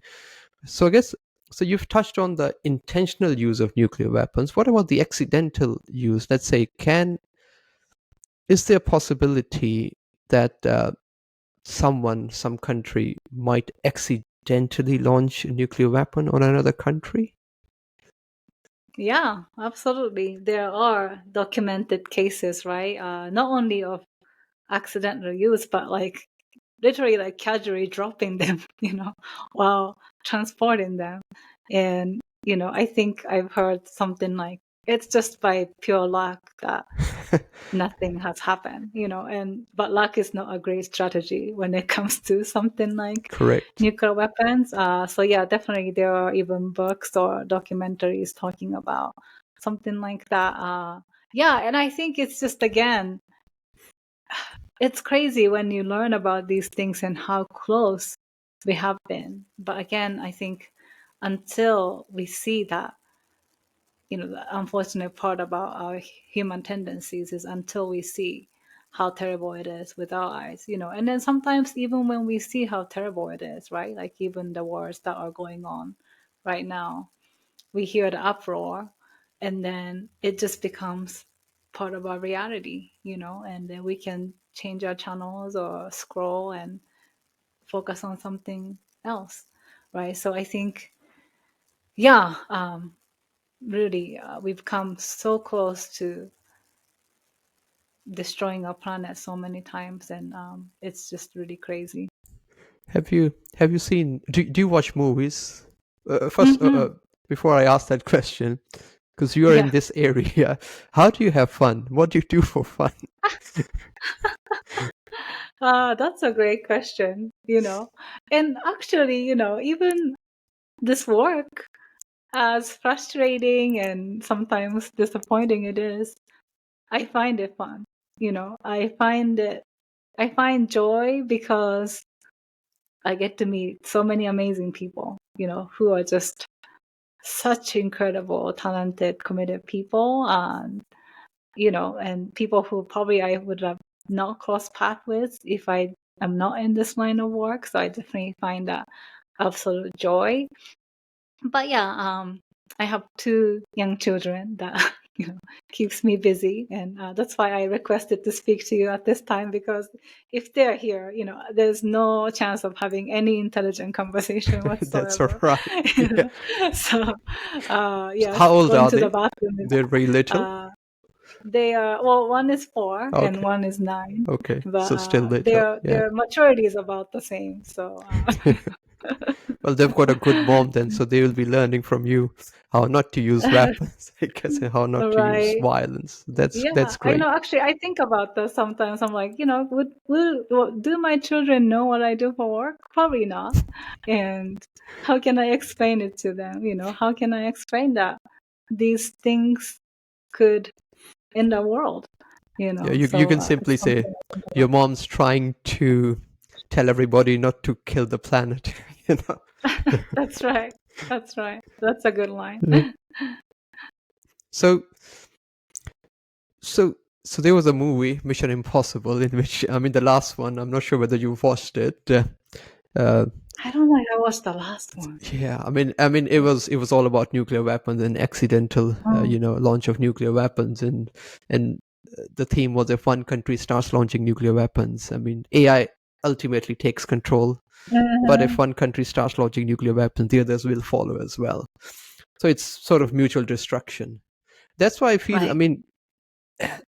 So I guess, so you've touched on the intentional use of nuclear weapons. What about the accidental use? Let's say, is there a possibility that some country might accidentally launch a nuclear weapon on another country? Yeah, absolutely. There are documented cases, right? Not only of accidental use, but like literally like casually dropping them, while transporting them. And, I think I've heard something like, it's just by pure luck that nothing has happened, but luck is not a great strategy when it comes to something like Correct. nuclear weapons. So yeah, definitely there are even books or documentaries talking about something like that. Yeah, and I think it's just, again, it's crazy when you learn about these things and how close we have been. But again, I think until we see that, the unfortunate part about our human tendencies is until we see how terrible it is with our eyes, and then sometimes even when we see how terrible it is, right? Like even the wars that are going on right now, we hear the uproar and then it just becomes part of our reality, and then we can change our channels or scroll and focus on something else, right? So I think, yeah, really, we've come so close to destroying our planet so many times, and it's just really crazy. Have you seen? Do you watch movies? First, before I ask that question, because you are in Yeah. this area, how do you have fun? What do you do for fun? That's a great question, and actually, even this work, as frustrating and sometimes disappointing it is, I find it fun. I find joy because I get to meet so many amazing people, who are just such incredible, talented, committed people, and people who probably I would have not crossed paths with if I am not in this line of work. So I definitely find that absolute joy. But yeah, I have 2 young children that keeps me busy, and that's why I requested to speak to you at this time, because if they're here, there's no chance of having any intelligent conversation whatsoever. That's all right. Yeah. So yeah, How old going are to they? the bathroom is, They're very little. they are, well, one is 4 Okay. and one is 9. Okay, But so still little. their maturity is about the same. So Well, they've got a good mom then, so they will be learning from you how not to use weapons, I guess, and how not to use Right. violence. That's Yeah, I great. know. Actually, I think about that sometimes. I'm like, do my children know what I do for work? Probably not. And how can I explain it to them? How can I explain that these things could end the world? Yeah, you So can simply it's say something I think your about. mom's trying to tell everybody not to kill the planet. That's right. That's right. That's a good line. Yeah. So, so, so there was a movie, Mission Impossible, in which, I mean, the last one, I'm not sure whether you watched it. I don't know if I watched the last one. Yeah, I mean, it was all about nuclear weapons and accidental, launch of nuclear weapons, and the theme was if one country starts launching nuclear weapons, I mean, AI ultimately takes control, but if one country starts launching nuclear weapons, the others will follow as well. So it's sort of mutual destruction. That's why I feel, I Right. mean,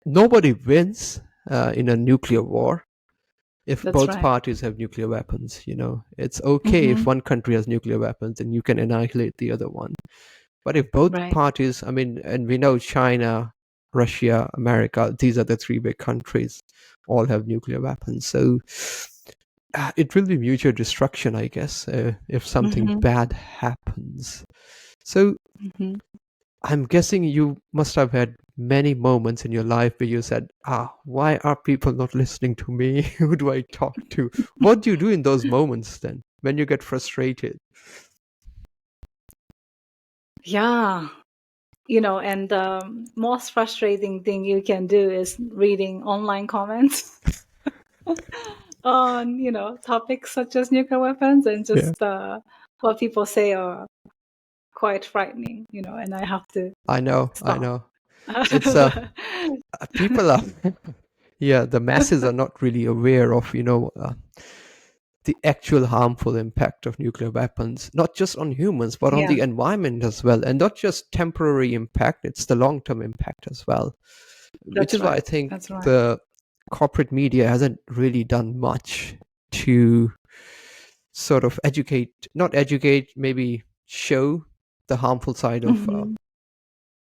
nobody wins in a nuclear war if That's both right. parties have nuclear weapons. It's okay if Mhm. one country has nuclear weapons and you can annihilate the other one. But if both Right. parties, I mean, and we know China, Russia, America, these are the three big countries, all have nuclear weapons. So it will be mutual destruction, I guess, if something Mhm. bad happens. So Mhm. I'm guessing you must have had many moments in your life where you said, why are people not listening to me? Who do I talk to? What do you do in those moments then when you get frustrated? Yeah. And the most frustrating thing you can do is reading online comments on, topics such as nuclear weapons, and Yeah, just what people say are quite frightening, and I have to I know. stop. It's people are, yeah, the masses are not really aware of, the actual harmful impact of nuclear weapons, not just on humans, but on Yeah, the environment as well. And not just temporary impact, it's the long term impact as well. Which that's is why I right. think That's right. the corporate media hasn't really done much to sort of not educate, maybe show the harmful side of Hmm.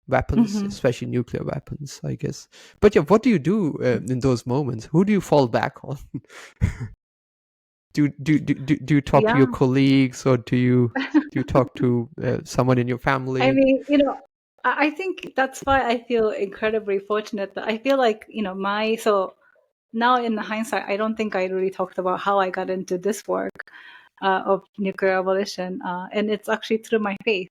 weapons, Hmm. especially nuclear weapons, I guess. But yeah, what do you do in those moments? Who do you fall back on? Do you talk to Yeah. your colleagues, or do you talk to someone in your I family? mean, I think that's why I feel incredibly fortunate that I feel like, so now in hindsight, I don't think I really talked about how I got into this work of nuclear abolition. And it's actually through my faith.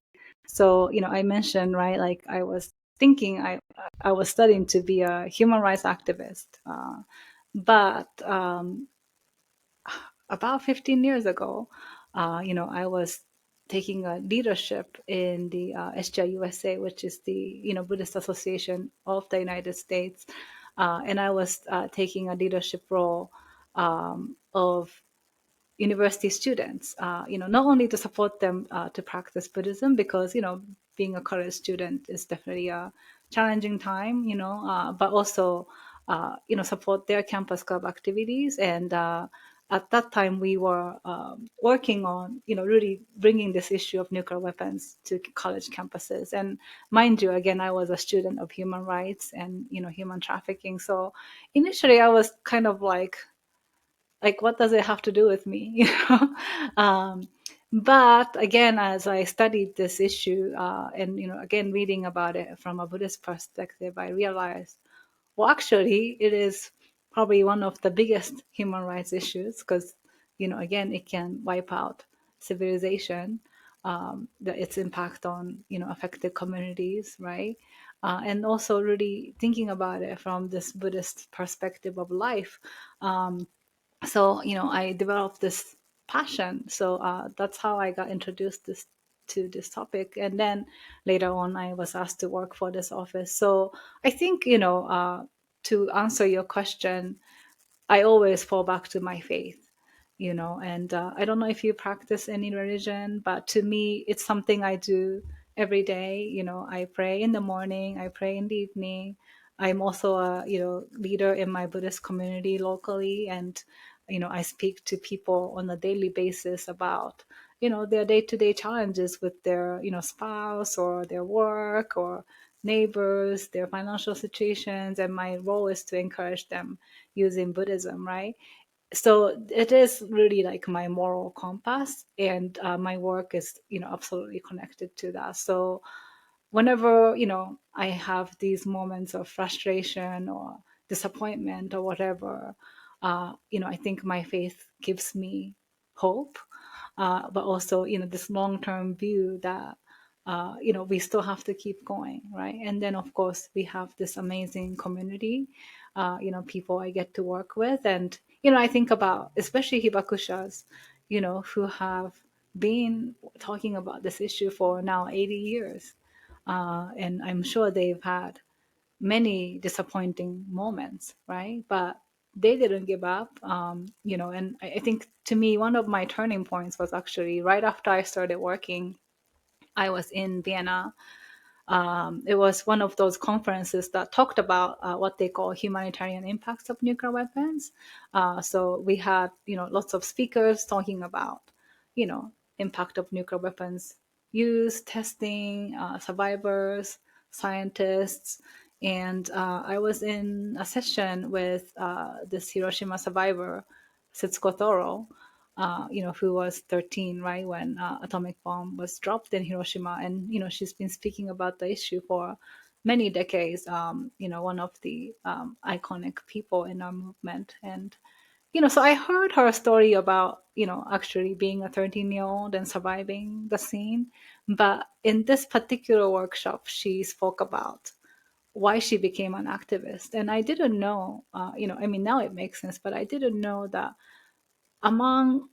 So, I mentioned, right, like I was thinking I was studying to be a human rights activist. But about 15 years ago, I was taking a leadership in the SJUSA, which is the Buddhist Association of the United States, and I was taking a leadership role of university students. Not only to support them to practice Buddhism, because being a college student is definitely a challenging time, but also support their campus club activities. And at that time, we were working on really bringing this issue of nuclear weapons to college campuses. And mind you, again, I was a student of human rights and human trafficking. So initially, I was kind of like what does it have to do with me but again, as I studied this issue and again reading about it from a Buddhist perspective, I realized, well, actually it is probably one of the biggest human rights issues, because again, it can wipe out civilization, its impact on affected communities, right? And also really thinking about it from this Buddhist perspective of life. So I developed this passion. So that's how I got introduced to this topic, and then later on I was asked to work for this office. So I think to answer your question, I always fall back to my faith, and I don't know if you practice any religion, but to me, it's something I do every day. I pray in the morning, I pray in the evening. I'm also a, leader in my Buddhist community locally. And, I speak to people on a daily basis about, their day-to-day challenges with their, spouse or their work or neighbors, their financial situations. And my role is to encourage them using Buddhism, right? So it is really like my moral compass, and my work is absolutely connected to that. So whenever I have these moments of frustration or disappointment or whatever, I think my faith gives me hope. but also, this long-term view that, we still have to keep going, right? And then, of course, we have this amazing community, people I get to work with. And, I think about especially hibakushas, who have been talking about this issue for now 80 years. And I'm sure they've had many disappointing moments, right? But they didn't give up, and I think to me, one of my turning points was actually right after I started working. I was in Vienna. It was one of those conferences that talked about what they call humanitarian impacts of nuclear weapons. So we had, lots of speakers talking about, impact of nuclear weapons use, testing, survivors, scientists. And I was in a session with this Hiroshima survivor, Setsuko Toro, who was 13, right, when atomic bomb was dropped in Hiroshima. And, she's been speaking about the issue for many decades, one of the iconic people in our movement. And, so I heard her story about, actually being a 13-year-old and surviving the scene. But in this particular workshop, she spoke about why she became an activist. And I didn't know, now it makes sense, but I didn't know that among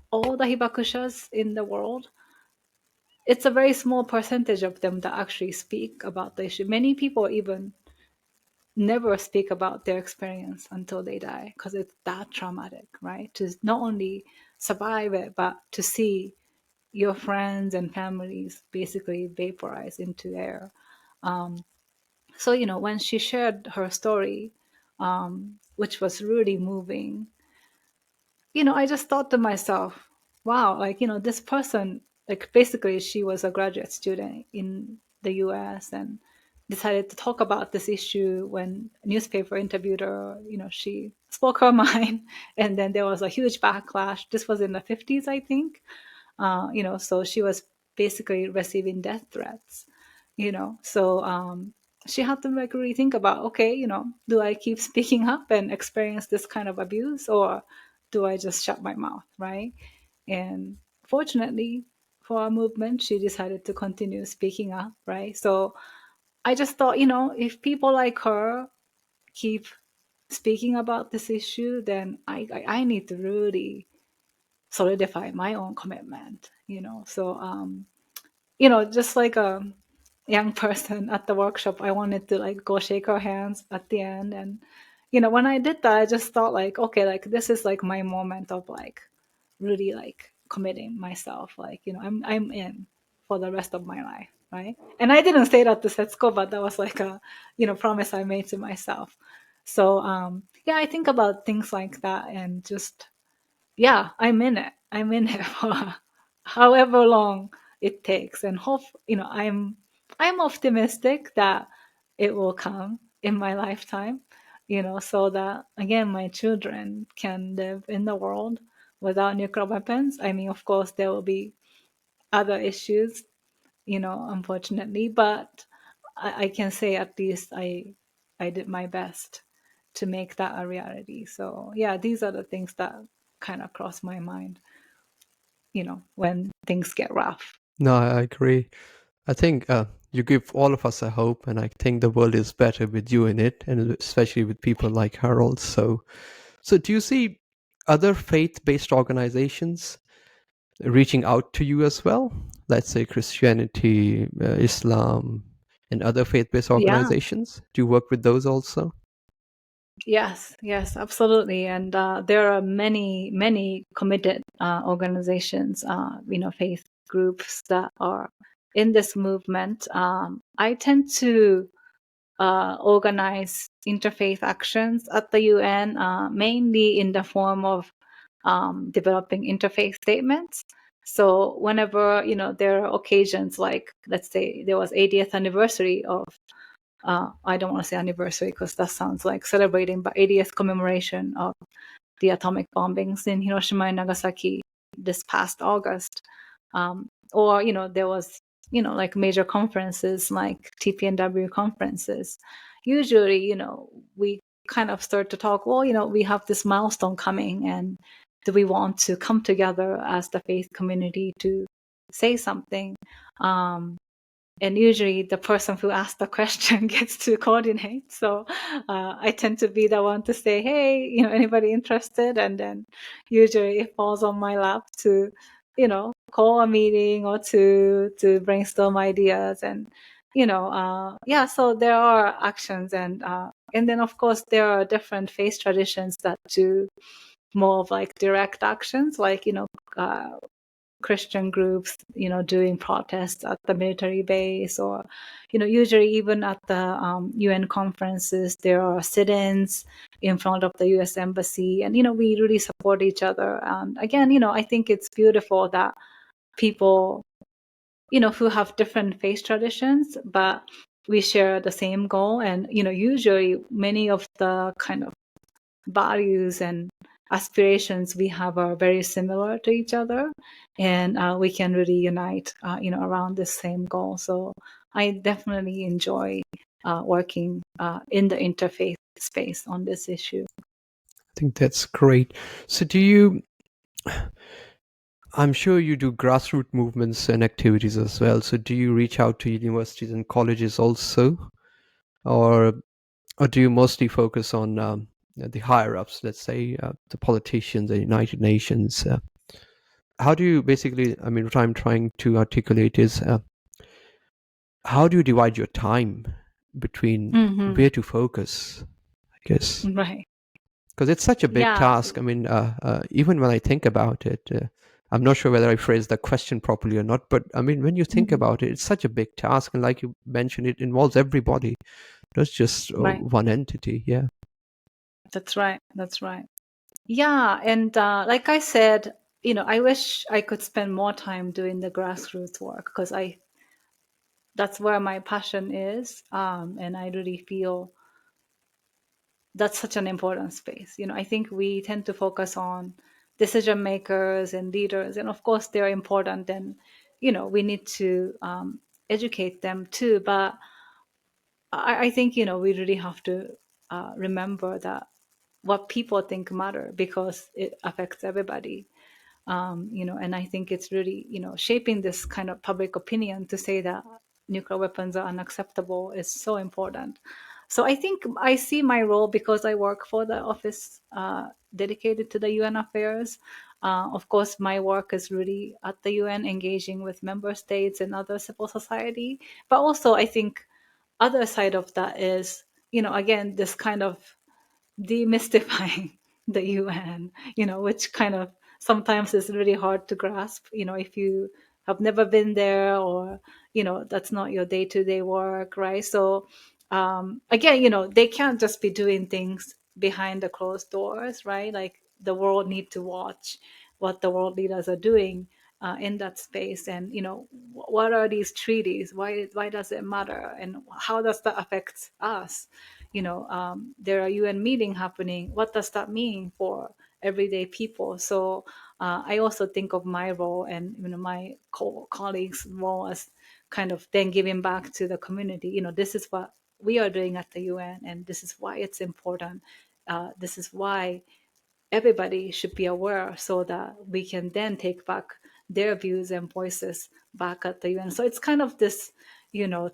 all the hibakushas in the world, it's a very small percentage of them that actually speak about the issue. Many people even never speak about their experience until they die because it's that traumatic, right? To not only survive it, but to see your friends and families basically vaporize into air. So, when she shared her story, which was really moving, I just thought to myself, wow, this person, basically she was a graduate student in the US and decided to talk about this issue when a newspaper interviewed her. She spoke her mind, and then there was a huge backlash. This was in the 50s, I think. So she was basically receiving death threats, so she had to really think about, okay, do I keep speaking up and experience this kind of abuse, or do I just shut my mouth, right? And fortunately for our movement, she decided to continue speaking up, right? So I just thought, if people like her keep speaking about this issue, then I need to really solidify my own commitment, So, just like a young person at the workshop, I wanted to go shake her hands at the end. And, when I did that, I just thought okay, this is my moment of really committing myself. I'm in for the rest of my life. Right. And I didn't say that to Setsuko, but that was a, promise I made to myself. So, yeah, I think about things like that and just, yeah, I'm in it. I'm in it for however long it takes, and hope, I'm optimistic that it will come in my lifetime, so that again my children can live in the world without nuclear weapons. I mean, of course, there will be other issues, unfortunately, but I can say at least I did my best to make that a reality. So yeah, these are the things that kind of cross my mind, when things get rough. No, I agree. I think you give all of us a hope, and I think the world is better with you in it, and especially with people like Harold. So do you see other faith-based organizations reaching out to you as well? Let's say Christianity, Islam, and other faith-based Yeah. organizations. Do you work with those also? Yes, absolutely. And there are many committed organizations, faith groups that are in this movement. I tend to organize interfaith actions at the UN, mainly in the form of developing interfaith statements. So whenever, there are occasions like, let's say there was 80th anniversary of I don't want to say anniversary because that sounds like celebrating, but 80th commemoration of the atomic bombings in Hiroshima and Nagasaki this past August. Or, there was, major conferences like TPNW conferences. Usually, we kind of start to talk, well, we have this milestone coming and do we want to come together as the faith community to say something? And usually the person who asked the question gets to coordinate. So I tend to be the one to say, hey, anybody interested? And then usually it falls on my lap to, call a meeting or to brainstorm ideas. And, so there are actions. And then, of course, there are different faith traditions that do more of like direct actions, like, Christian groups, doing protests at the military base, or, usually even at the UN conferences, there are sit-ins in front of the US Embassy, and, we really support each other. And again, I think it's beautiful that people, who have different faith traditions, but we share the same goal. And, usually many of the kind of values and aspirations we have are very similar to each other, and we can really unite, around the same goal. So I definitely enjoy working in the interfaith space on this issue. I think that's great. So I'm sure you do grassroots movements and activities as well. So do you reach out to universities and colleges also? Or do you mostly focus on the higher ups, let's say the politicians, the United Nations? How do you basically, what I'm trying to articulate is, how do you divide your time between where to focus, I guess? Right. Because it's such a big task. Even when I think about it, I'm not sure whether I phrased the question properly or not, but when you think about it, it's such a big task. And like you mentioned, it involves everybody, not just one entity. Yeah. That's right. Yeah. And like I said, I wish I could spend more time doing the grassroots work, because that's where my passion is. And I really feel that's such an important space. I think we tend to focus on decision makers and leaders, and of course they're important, and we need to educate them too. But I think we really have to remember that what people think matter, because it affects everybody. And I think it's really shaping this kind of public opinion to say that nuclear weapons are unacceptable is so important. So I think I see my role, because I work for the office dedicated to the UN affairs. Of course, my work is really at the UN, engaging with member states and other civil society. But also, I think other side of that is, again, this kind of demystifying the UN, which kind of sometimes is really hard to grasp, if you have never been there, or, that's not your day-to-day work, right? So again, they can't just be doing things behind the closed doors, right? Like the world need to watch what the world leaders are doing in that space. And, what are these treaties? Why does it matter? And how does that affect us? There are UN meeting happening. What does that mean for everyday people? So I also think of my role and my colleagues' role as kind of then giving back to the community. This is what we are doing at the UN, and this is why it's important. This is why everybody should be aware, so that we can then take back their views and voices back at the UN. So it's kind of this,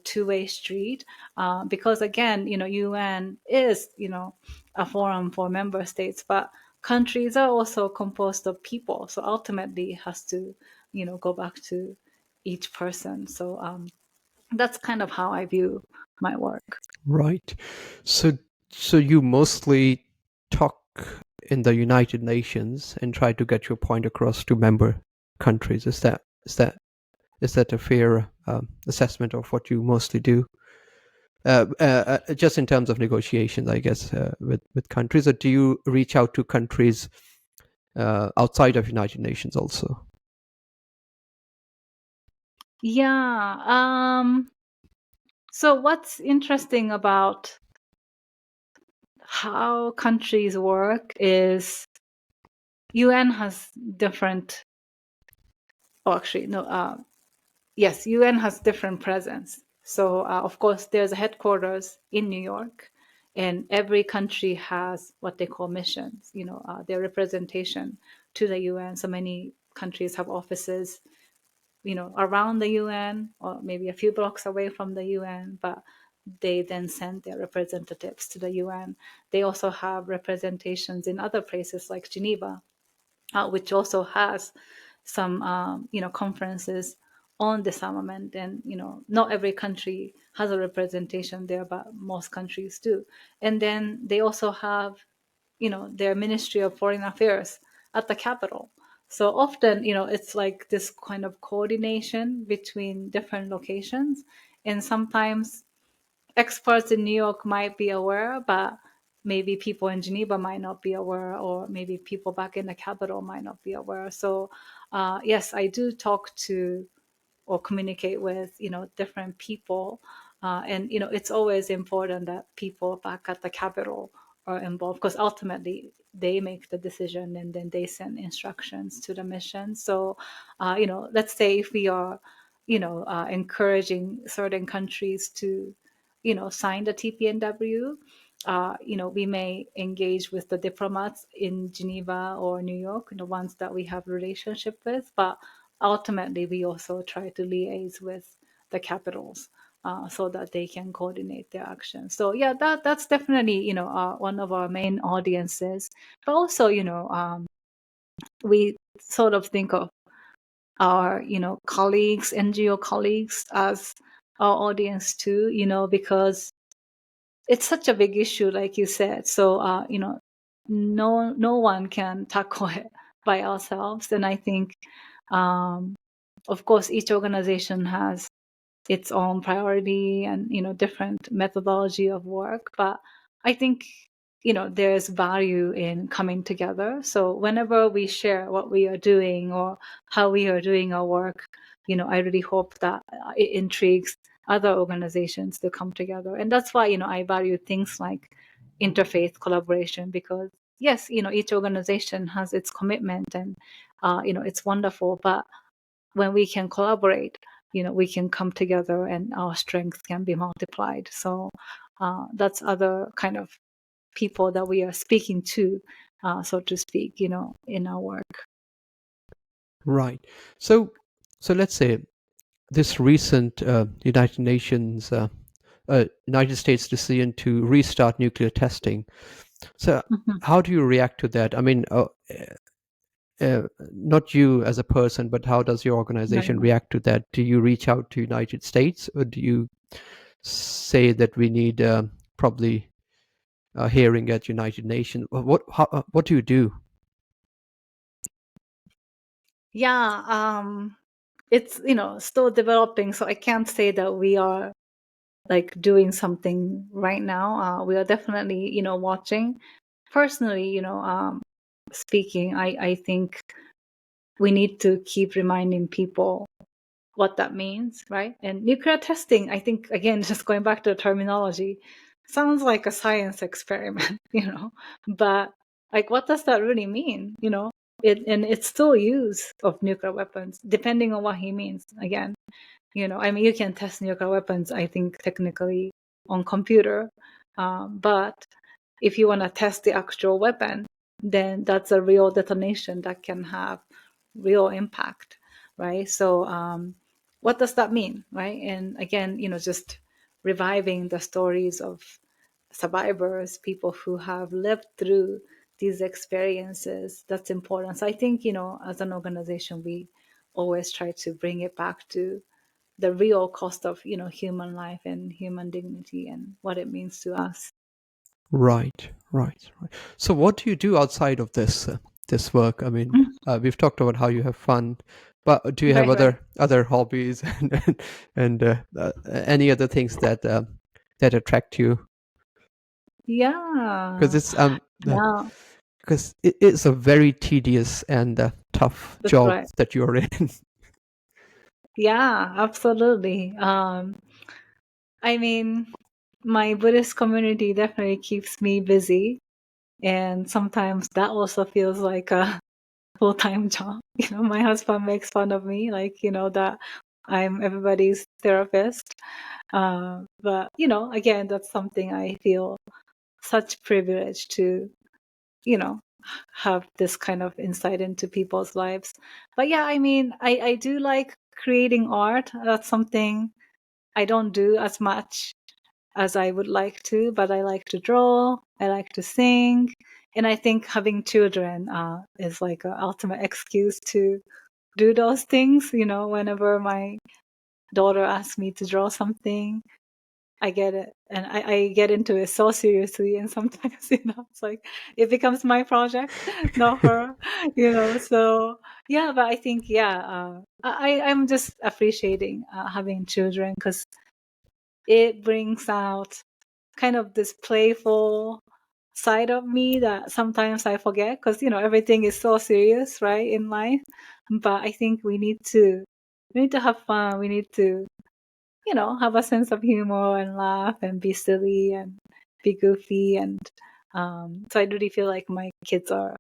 two-way street, because again, UN is, a forum for member states, but countries are also composed of people. So ultimately it has to, go back to each person. So that's kind of how I view my work. Right. So you mostly talk in the United Nations and try to get your point across to member countries. Is that a fair assessment of what you mostly do? Just in terms of negotiations, I guess, with countries, or do you reach out to countries outside of United Nations also? Yeah. So what's interesting about how countries work is UN has different, yes, UN has different presence. So of course there's a headquarters in New York, and every country has what they call missions, their representation to the UN. So many countries have offices, around the UN or maybe a few blocks away from the UN, but they then send their representatives to the UN. They also have representations in other places like Geneva, which also has some, conferences on disarmament. And, not every country has a representation there, but most countries do. And then they also have, their Ministry of Foreign Affairs at the capital. So often, it's like this kind of coordination between different locations. And sometimes experts in New York might be aware, but maybe people in Geneva might not be aware, or maybe people back in the capital might not be aware. So yes, I do talk to or communicate with, different people. And, it's always important that people back at the capital are involved, because ultimately they make the decision and then they send instructions to the mission. So, let's say if we are, encouraging certain countries to, sign the TPNW, we may engage with the diplomats in Geneva or New York, the ones that we have relationship with, but ultimately we also try to liaise with the capitals so that they can coordinate their actions. So yeah, that's definitely one of our main audiences. But also we sort of think of our colleagues, NGO colleagues, as our audience too, because it's such a big issue, like you said. So no one can tackle it by ourselves. And I think of course each organization has its own priority and different methodology of work, but I think there's value in coming together. So whenever we share what we are doing or how we are doing our work, I really hope that it intrigues other organizations to come together. And that's why I value things like interfaith collaboration, because yes, each organization has its commitment, and it's wonderful, but when we can collaborate, we can come together and our strength can be multiplied. So that's other kind of people that we are speaking to, so to speak, in our work. Right. So let's say this recent United States decision to restart nuclear testing. So how do you react to that? I mean, not you as a person, but how does your organization react to that? Do you reach out to United States, or do you say that we need probably a hearing at United Nations? What do you do? Yeah, it's still developing, so I can't say that we are like doing something right now. We are definitely watching. Personally, speaking, I think we need to keep reminding people what that means, right? And nuclear testing, I think, again, just going back to the terminology, sounds like a science experiment, but like, what does that really mean? And it's still use of nuclear weapons, depending on what he means. Again, I mean, you can test nuclear weapons, I think, technically on computer, but if you want to test the actual weapon, then that's a real detonation that can have real impact, right? So what does that mean, right? And again, just reviving the stories of survivors, people who have lived through these experiences, that's important. So I think, as an organization, we always try to bring it back to the real cost of, human life and human dignity and what it means to us. Right. So what do you do outside of this work? I mean, we've talked about how you have fun, but do you have other hobbies and any other things that attract you? Yeah. Because it's Yeah, because it is a very tedious and tough that's job right. that you're in. Yeah, absolutely. I mean, my Buddhist community definitely keeps me busy, and sometimes that also feels like a full-time job. My husband makes fun of me, like, that I'm everybody's therapist. But, again, that's something I feel such privilege to, have this kind of insight into people's lives. But yeah, I mean, I do like creating art. That's something I don't do as much as I would like to, but I like to draw, I like to sing, and I think having children is like an ultimate excuse to do those things. You know, whenever my daughter asks me to draw something, I get it, and I get into it so seriously, and sometimes, you know, it's like it becomes my project, not her, you know. So yeah, but I think I'm just appreciating having children because it brings out kind of this playful side of me that sometimes I forget because, you know, everything is so serious, right, in life. But I think we need to have fun. We need to, you know, have a sense of humor and laugh and be silly and be goofy. And so I really feel like my kids are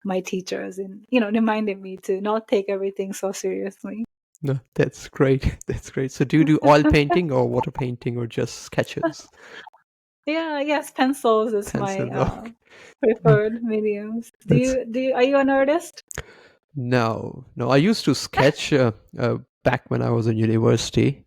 my teachers and, you know, reminding me to not take everything so seriously. No, that's great. That's great. So do you do oil painting or water painting or just sketches? Yeah, yes, pencils is my Pencils. Okay. preferred mediums. That's Are you an artist? no. I used to sketch back when I was in university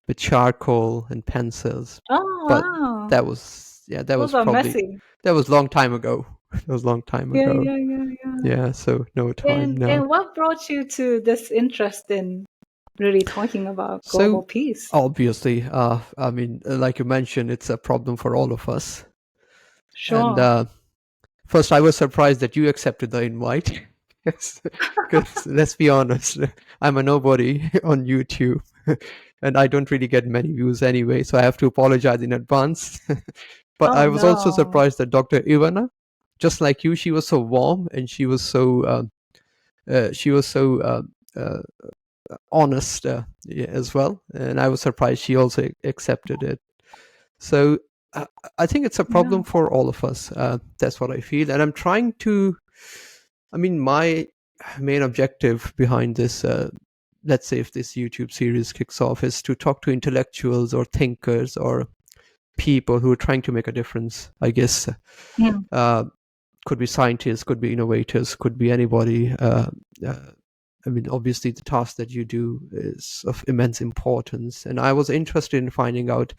with charcoal and pencils, Oh, but wow. that was that was Those are probably messy. that was long time ago. That was long time Yeah, ago. yeah, yeah, yeah. Yeah, so no time now. And what brought you to this interest in really talking about global So peace? obviously, I mean, like you mentioned, it's a problem for all of us. And Sure. first, I was surprised that you accepted the invite. Because let's be honest, I'm a nobody on YouTube, and I don't really get many views anyway, so I have to apologize in advance. But Oh I was also no. surprised that Dr. Ivana, just like you, she was so warm and she was so uh, honest as well, and I was surprised she also accepted it. So I think it's a Yeah. problem for all of us. That's what I feel, and I'm trying to. I mean, my main objective behind this, let's say, if this YouTube series kicks off, is to talk to intellectuals or thinkers or people who are trying to make a difference. I guess Mm, could be scientists, could be innovators, could be anybody. I mean, obviously, the task that you do is of immense importance, and I was interested in finding out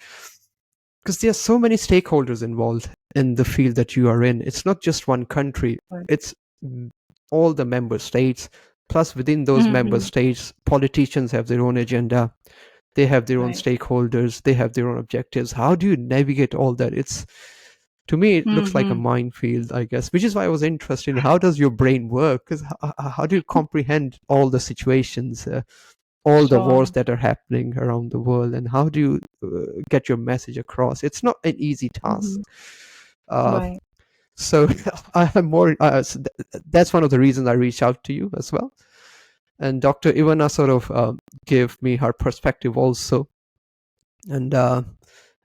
because there are so many stakeholders involved in the field that you are in. It's not just one country; right. it's all the member states. Plus, within those member Mhm. states, politicians have their own agenda. They have their own Right. stakeholders. They have their own objectives. How do you navigate all that? It's to me, it looks like a Mhm. minefield, I guess, which is why I was interested in how does your brain work? Because how do you comprehend all the situations, all the wars Sure. that are happening around the world, and how do you get your message across? It's not an easy task. Mhm. Uh, Right. so I am more. That's one of the reasons I reached out to you as well. And Dr. Ivana sort of gave me her perspective also, and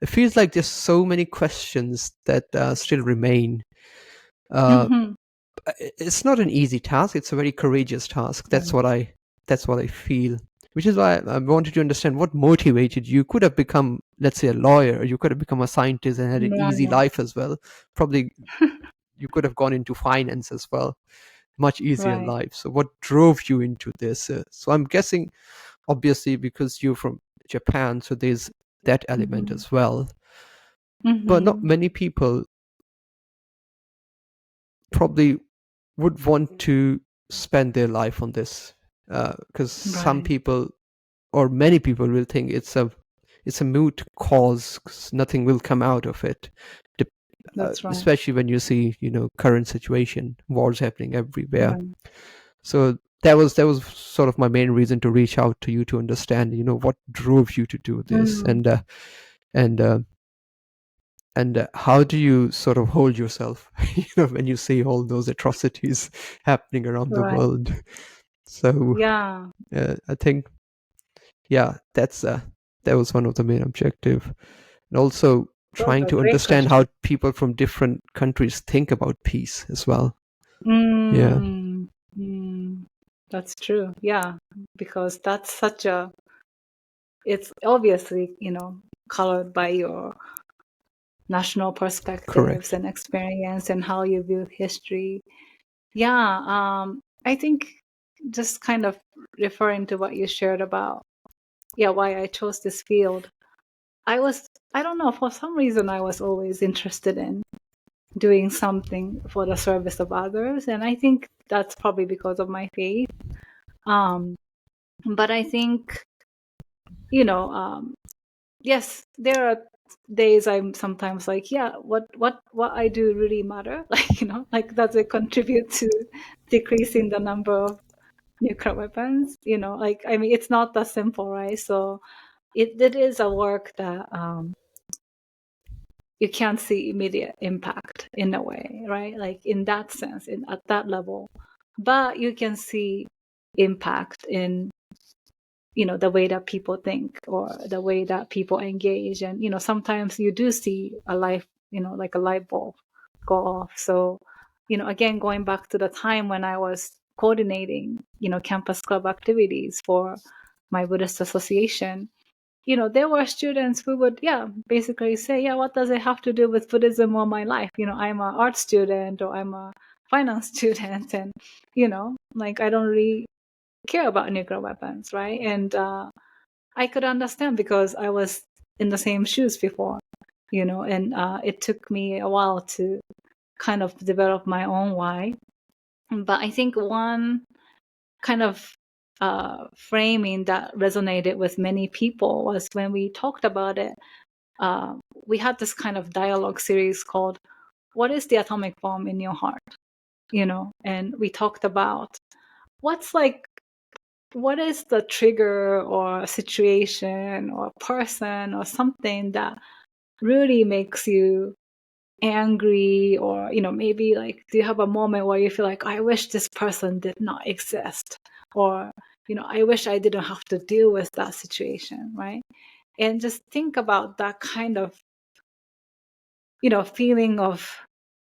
it feels like there's so many questions that still remain. Uh, Mhm. it's not an easy task. It's a very courageous task. That's Right. what I feel. Which is why I wanted to understand what motivated you. You could have become, let's say, a lawyer. You could have become a scientist and had an easy Right. life as well. Probably you could have gone into finance as well. Much easier Right. life. So what drove you into this? So I'm guessing, obviously, because you're from Japan, so there's that element Mhm. as well. But not Mhm. many people probably would want to spend their life on this, because some Right. people or many people will think it's a moot cause 'cause nothing will come out of it. Dep- That's right. Especially when you see current situation, wars happening everywhere. Right. So that was sort of my main reason to reach out to you to understand what drove you to do this, Mm. and how do you sort of hold yourself when you see all those atrocities happening around the Right. world. So Yeah. I think that was one of the main objective, and also Those trying are to great understand how questions. people from different countries think about peace as well. Yeah. Mm. Mm. That's true. Yeah. Because that's it's obviously, colored by your national perspectives Correct. and experience and how you view history. Yeah, I think just kind of referring to what you shared about, why I chose this field. I don't know, for some reason I was always interested in doing something for the service of others. And I think that's probably because of my faith. But I think, yes, there are days I'm sometimes like, what I do really matter? Like, like does it contribute to decreasing the number of nuclear weapons? Like, I mean, it's not that simple, right? So it is a work that you can't see immediate impact in a way, right? Like in that sense, at that level, but you can see impact in the way that people think or the way that people engage. And sometimes you do see a life, like a light bulb go off. So again, going back to the time when I was coordinating campus club activities for my Buddhist association, there were students who would basically say, what does it have to do with Buddhism or my life? I'm an art student or I'm a finance student, and like I don't really care about nuclear weapons, right? And I could understand because I was in the same shoes before, and it took me a while to kind of develop my own why. But I think one kind of framing that resonated with many people was when we talked about it. We had this kind of dialogue series called "What is the atomic bomb in your heart?" And we talked about what is the trigger or situation or person or something that really makes you angry, or maybe like, do you have a moment where you feel like, I wish this person did not exist, or I wish I didn't have to deal with that situation, right? And just think about that kind of feeling of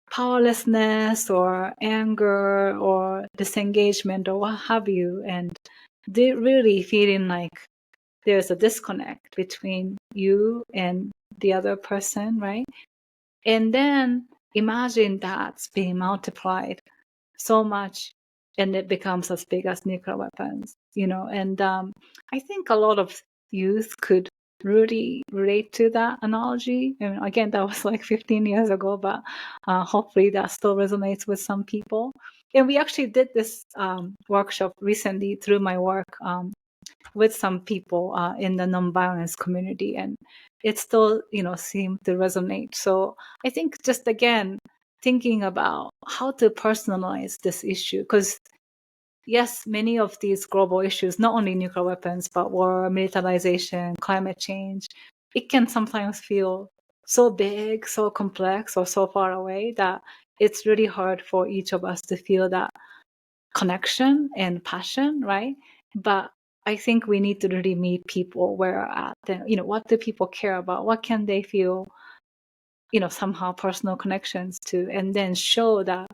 powerlessness or anger or disengagement or what have you, and really feeling like there's a disconnect between you and the other person, right? And then imagine that's being multiplied so much and it becomes as big as nuclear weapons, and I think a lot of youth could really relate to that analogy. And again, that was like 15 years ago, but hopefully that still resonates with some people. And we actually did this workshop recently through my work with some people in the nonviolence community, and it still seemed to resonate. So I think just again thinking about how to personalize this issue, because yes, many of these global issues, not only nuclear weapons but war, militarization, climate change, it can sometimes feel so big, so complex, or so far away that it's really hard for each of us to feel that connection and passion, right? But I think we need to really meet people where they're at. And, what do people care about? What can they feel, somehow personal connections to? And then show that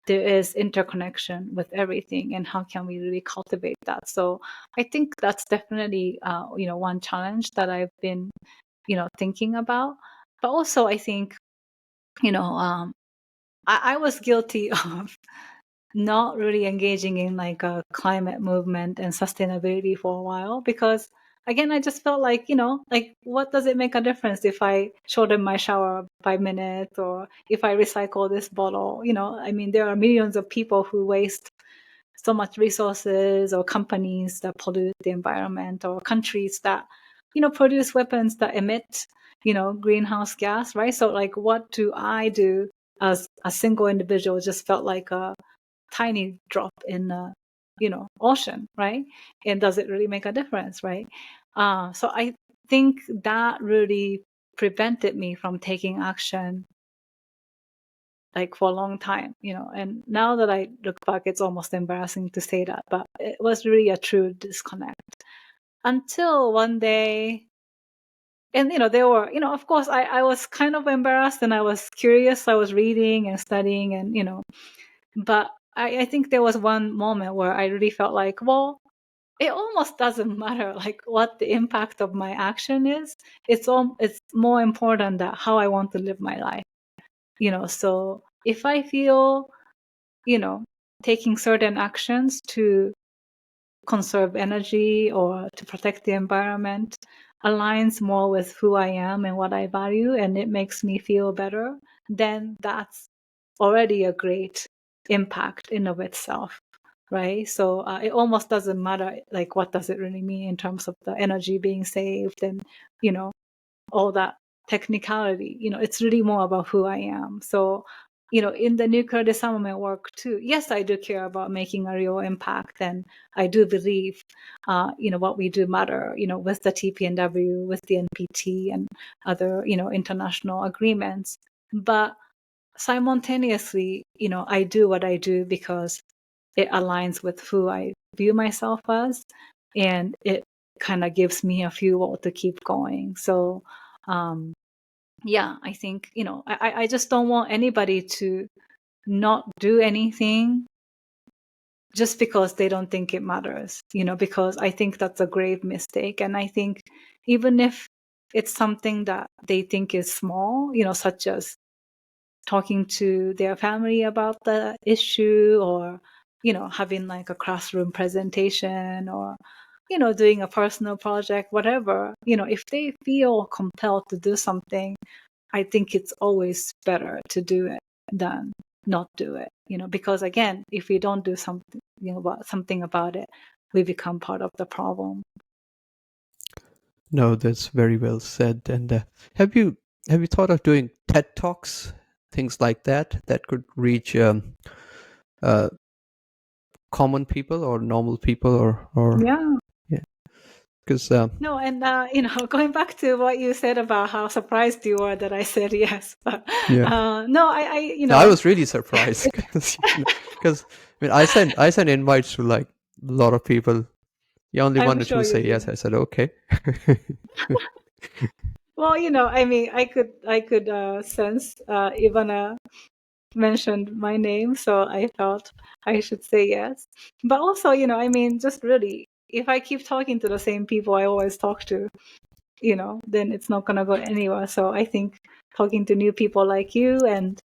there is interconnection with everything. And how can we really cultivate that? So I think that's definitely, one challenge that I've been, thinking about. But also I think, I was guilty of not really engaging in like a climate movement and sustainability for a while, because again, I just felt like, like what does it make a difference if I shorten my shower 5 minutes, or if I recycle this bottle? I mean, there are millions of people who waste so much resources, or companies that pollute the environment, or countries that, produce weapons that emit, greenhouse gas, right? So like, what do I do as a single individual? Just felt like a tiny drop in the ocean, right? And does it really make a difference, right? So I think that really prevented me from taking action like for a long time, and now that I look back, it's almost embarrassing to say that, but it was really a true disconnect until one day. And there were, of course, I was kind of embarrassed, and I was curious. I was reading and studying, and but I think there was one moment where I really felt like, well, it almost doesn't matter like what the impact of my action is. It's more important that how I want to live my life. So if I feel, taking certain actions to conserve energy or to protect the environment aligns more with who I am and what I value, and it makes me feel better, then that's already a great impact in of itself, right? So it almost doesn't matter, like, what does it really mean in terms of the energy being saved and, all that technicality. It's really more about who I am. So, in the nuclear disarmament work too, yes, I do care about making a real impact, and I do believe, what we do matter, with the TPNW, with the NPT, and other, international agreements. But simultaneously, I do what I do because it aligns with who I view myself as, and it kind of gives me a fuel to keep going. So, yeah, I think, I just don't want anybody to not do anything just because they don't think it matters, because I think that's a grave mistake. And I think even if it's something that they think is small, such as talking to their family about the issue, or, having like a classroom presentation, or, doing a personal project, whatever, if they feel compelled to do something, I think it's always better to do it than not do it, because again, if we don't do something, something about it, we become part of the problem. No, that's very well said. And have you thought of doing TED Talks, things like that could reach common people or normal people, or Yeah. because No, and going back to what you said about how surprised you were that I said yes, but no, I was really surprised because I sent invites to like a lot of people. You only I'm one or sure two you say did. yes. I said okay. Well, I could sense Ivana mentioned my name, so I felt I should say yes. But also, just really, if I keep talking to the same people I always talk to, then it's not gonna go anywhere. So I think talking to new people like you and,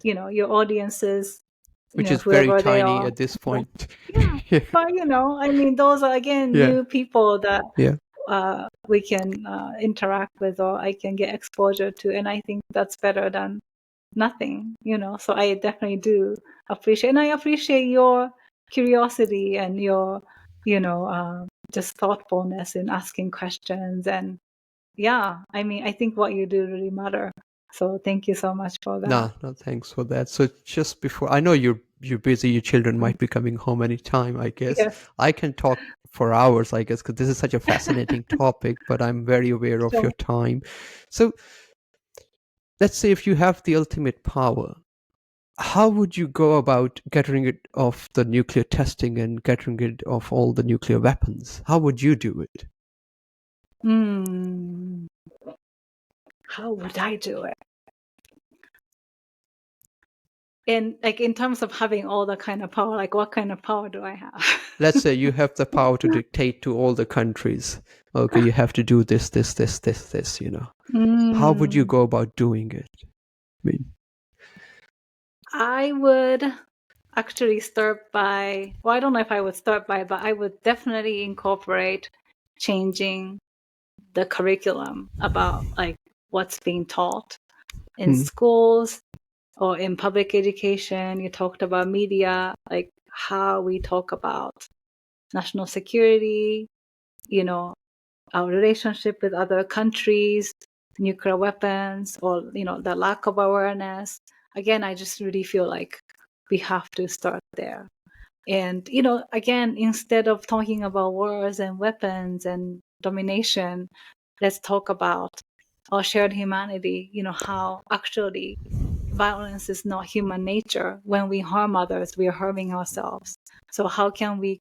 your audiences, Which is very whoever they tiny are. at this point. Yeah. But, those are, again, Yeah. new people that Yeah. we can interact with, or I can get exposure to. And I think that's better than nothing, So I definitely do appreciate, and I appreciate your curiosity and your, just thoughtfulness in asking questions. And yeah, I think what you do really matter. So thank you so much for that. No, thanks for that. So just before, I know you're busy. Your children might be coming home anytime, I guess. Yes. I can talk for hours, I guess, because this is such a fascinating topic, but I'm very aware of your time. So let's say if you have the ultimate power, how would you go about getting rid of the nuclear testing and getting rid of all the nuclear weapons? How would you do it? How would I do it? In terms of having all that kind of power, like what kind of power do I have? Let's say you have the power to dictate to all the countries, okay, you have to do this, How would you go about doing it? I would actually start by, well, I don't know if I would start by, but I would definitely incorporate changing the curriculum about like what's being taught in schools or in public education. You talked about media, like how we talk about national security, our relationship with other countries, nuclear weapons, or, the lack of awareness. Again, I just really feel like we have to start there. And, again, instead of talking about wars and weapons and domination, let's talk about our shared humanity, how actually violence is not human nature. When we harm others, we are harming ourselves. So how can we,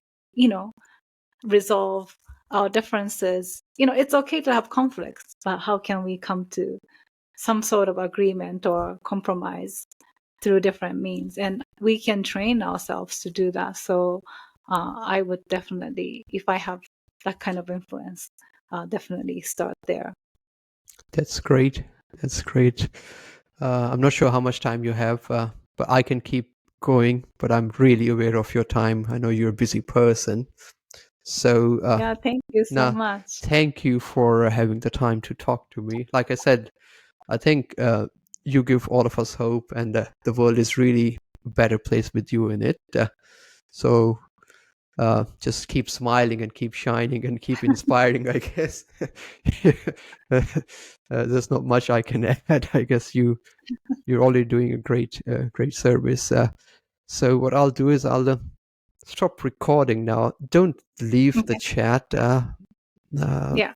resolve our differences? It's okay to have conflicts, but how can we come to some sort of agreement or compromise through different means? And we can train ourselves to do that. So I would definitely, if I have that kind of influence, definitely start there. That's great. I'm not sure how much time you have, but I can keep going, but I'm really aware of your time. I know you're a busy person. So Yeah, thank you so now, much. thank you for having the time to talk to me. Like I said, I think you give all of us hope, and the world is really a better place with you in it. So just keep smiling and keep shining and keep inspiring, I guess. There's not much I can add. I guess you're already doing a great service. So what I'll do is I'll stop recording now. Don't leave the Okay. chat. Yeah.